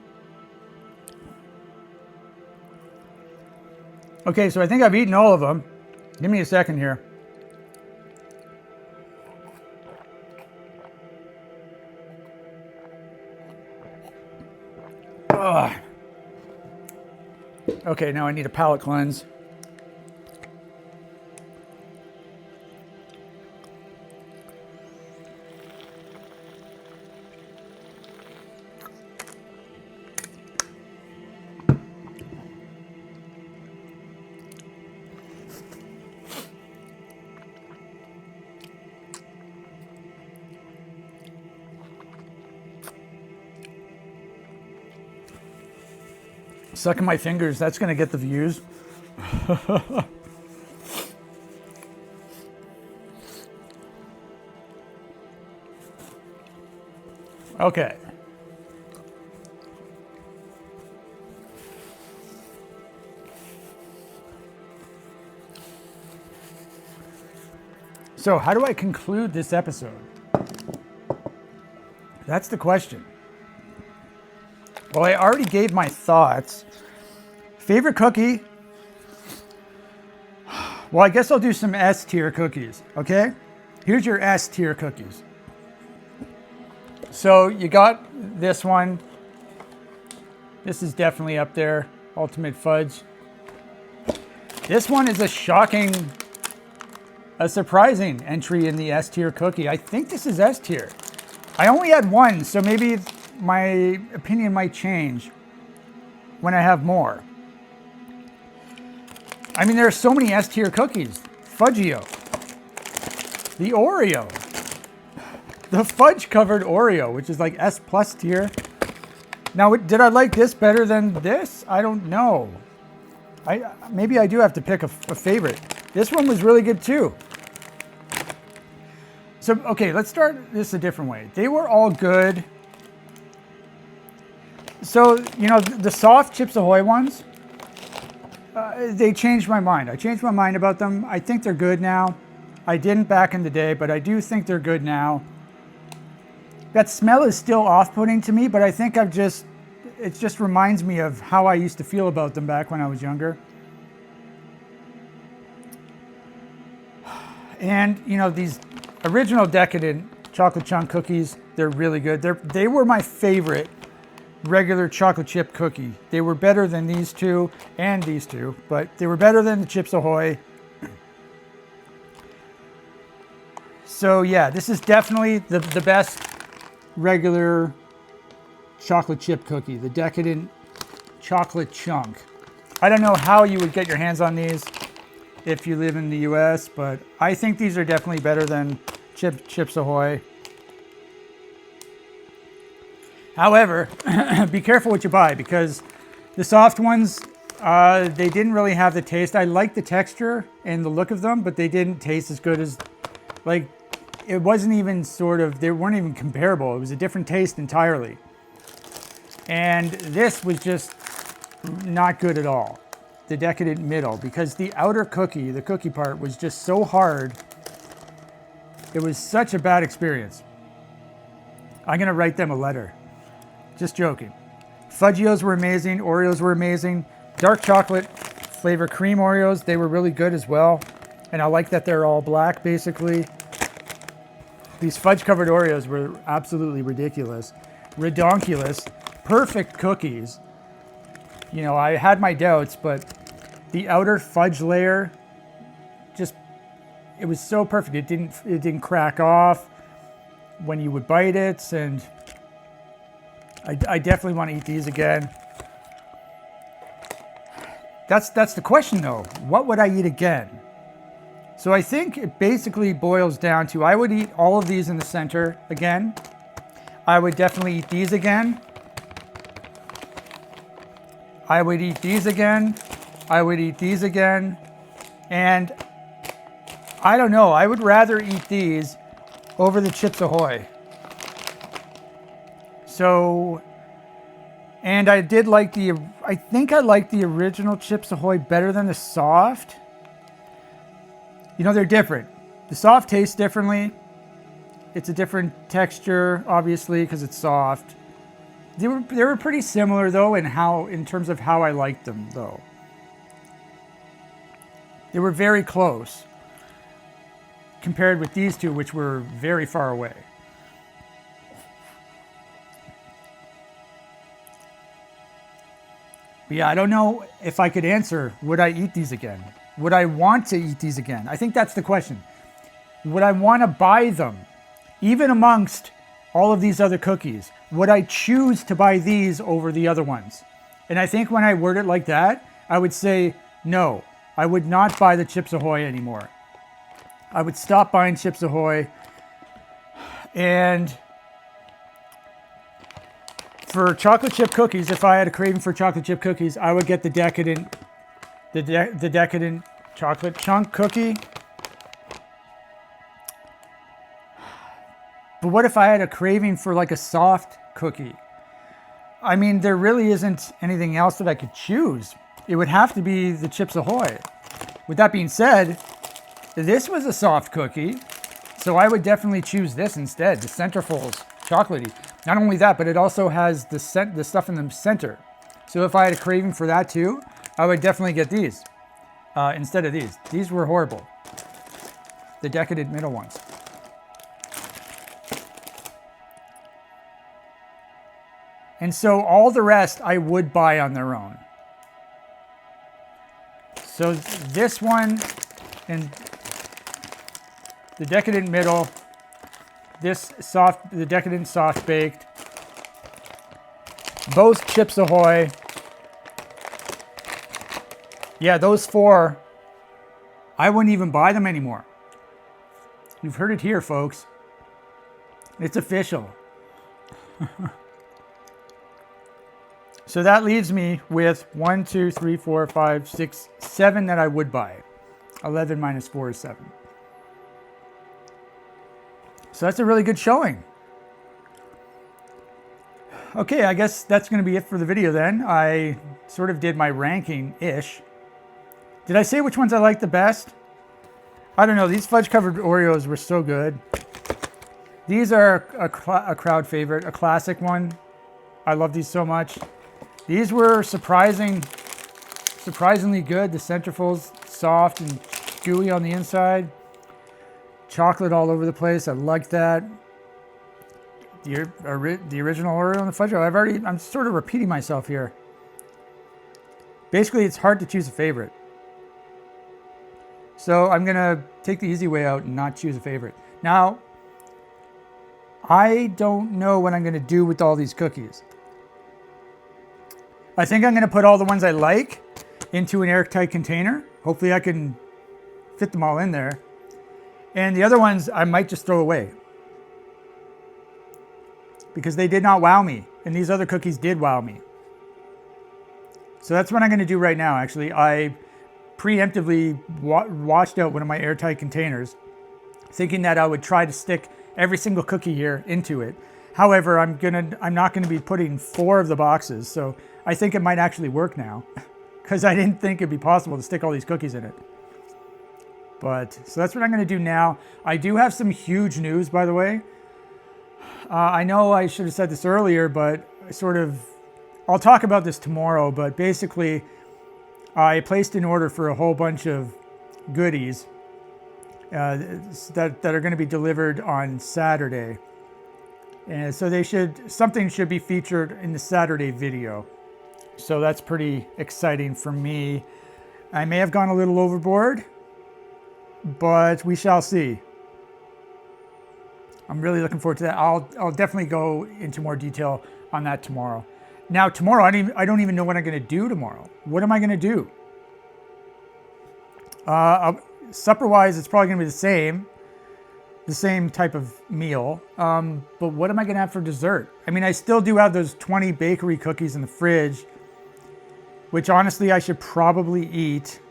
Okay, so I think I've eaten all of them. Give me a second here. Ugh. Okay, now I need a palate cleanse. Sucking my fingers, that's gonna get the views. Okay. So how do I conclude this episode? That's the question. Well, I already gave my thoughts. Favorite cookie? Well, I guess I'll do some S tier cookies, okay? Here's your S tier cookies. So you got this one. This is definitely up there. Ultimate Fudge. This one is a surprising entry in the S tier cookie. I think this is S tier. I only had one, so maybe my opinion might change when I have more. I mean, there are so many S tier cookies. Fudgio. The Oreo. The fudge covered Oreo, which is like S plus tier. Now, did I like this better than this? I don't know. Maybe I do have to pick a favorite. This one was really good too. So, okay, let's start this a different way. They were all good. So, you know, the soft Chips Ahoy ones, they changed my mind. I changed my mind about them. I think they're good now. I didn't back in the day, but I do think they're good now. That smell is still off-putting to me, but I think it just reminds me of how I used to feel about them back when I was younger. And, you know, these original Decadent chocolate chunk cookies, They're really good. They were my favorite regular chocolate chip cookie. They were better than these two and these two, but they were better than the Chips Ahoy. So yeah, this is definitely the best regular chocolate chip cookie, the Decadent Chocolate Chunk. I don't know how you would get your hands on these if you live in the US, but I think these are definitely better than Chips Ahoy. However, be careful what you buy, because the soft ones, they didn't really have the taste. I like the texture and the look of them, but they didn't taste as good as, like, it wasn't even they weren't even comparable. It was a different taste entirely. And this was just not good at all, the Decadent Middle, because the outer cookie, the cookie part, was just so hard. It was such a bad experience. I'm gonna write them a letter. Just joking. Fudgios were amazing, Oreos were amazing. Dark chocolate flavor cream Oreos, they were really good as well. And I like that they're all black, basically. These fudge-covered Oreos were absolutely ridiculous. Redonkulous. Perfect cookies. You know, I had my doubts, but the outer fudge layer, just, it was so perfect. It didn't crack off when you would bite it, and I definitely want to eat these again. That's the question though. What would I eat again? So I think it basically boils down to, I would eat all of these in the center again. I would definitely eat these again. I would eat these again. I would eat these again. And I don't know, I would rather eat these over the Chips Ahoy. So, and I did like I think I liked the original Chips Ahoy better than the soft. You know, they're different. The soft tastes differently. It's a different texture, obviously, because it's soft. They were pretty similar though in terms of how I liked them though. They were very close compared with these two, which were very far away. But yeah, I don't know if I could answer, would I eat these again? Would I want to eat these again? I think that's the question. Would I want to buy them? Even amongst all of these other cookies, would I choose to buy these over the other ones? And I think when I word it like that, I would say, no, I would not buy the Chips Ahoy anymore. I would stop buying Chips Ahoy. And for chocolate chip cookies, if I had a craving for chocolate chip cookies, I would get the Decadent, the Decadent Chocolate Chunk cookie. But what if I had a craving for like a soft cookie? I mean, there really isn't anything else that I could choose. It would have to be the Chips Ahoy. With that being said, this was a soft cookie, so I would definitely choose this instead, the Centerfolds chocolatey. Not only that, but it also has the stuff in the center. So if I had a craving for that too, I would definitely get these instead of these. These were horrible. The Decadent Middle ones. And so all the rest I would buy on their own. So this one and the Decadent Middle, the Decadent Soft Baked, both Chips Ahoy. Yeah, those four, I wouldn't even buy them anymore. You've heard it here, folks. It's official. So that leaves me with 1, 2, 3, 4, 5, 6, 7 that I would buy. 11 minus 4 is 7. So that's a really good showing. Okay, I guess that's going to be it for the video then. I sort of did my ranking-ish. Did I say which ones I liked the best? I don't know. These fudge-covered Oreos were so good. These are a crowd favorite, a classic one. I love these so much. These were surprisingly good. The Centerfolds, soft and gooey on the inside. Chocolate all over the place. I like that. the original Oreo and the fudge roll. I'm sort of repeating myself here. Basically, it's hard to choose a favorite. So I'm going to take the easy way out and not choose a favorite. Now, I don't know what I'm going to do with all these cookies. I think I'm going to put all the ones I like into an airtight container. Hopefully I can fit them all in there. And the other ones I might just throw away, because they did not wow me, and these other cookies did wow me. So that's what I'm going to do right now, actually. I preemptively washed out one of my airtight containers, thinking that I would try to stick every single cookie here into it. However, I'm not going to be putting 4 of the boxes, so I think it might actually work now, because I didn't think it'd be possible to stick all these cookies in it. But, so that's what I'm going to do now. I do have some huge news, by the way. I know I should have said this earlier, but I'll talk about this tomorrow, but basically I placed an order for a whole bunch of goodies that are going to be delivered on Saturday. And so something should be featured in the Saturday video. So that's pretty exciting for me. I may have gone a little overboard, but we shall see. I'm really looking forward to that. I'll definitely go into more detail on that tomorrow. Now tomorrow, I don't even know what I'm going to do tomorrow. What am I going to do? Supper-wise, it's probably going to be the same type of meal. But what am I going to have for dessert? I mean, I still do have those 20 bakery cookies in the fridge, which honestly I should probably eat.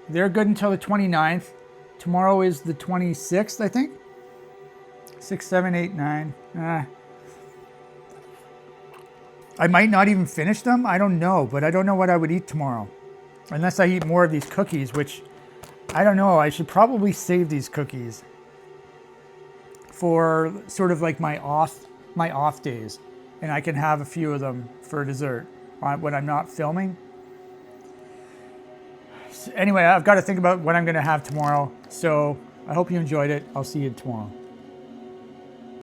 They're good until the 29th. Tomorrow is the 26th, I think. 6, 7, 8, 9. I might not even finish them. I don't know, but I don't know what I would eat tomorrow. Unless I eat more of these cookies, which I don't know. I should probably save these cookies for sort of like my off days. And I can have a few of them for dessert when I'm not filming. Anyway, I've got to think about what I'm going to have tomorrow. So I hope you enjoyed it. I'll see you tomorrow.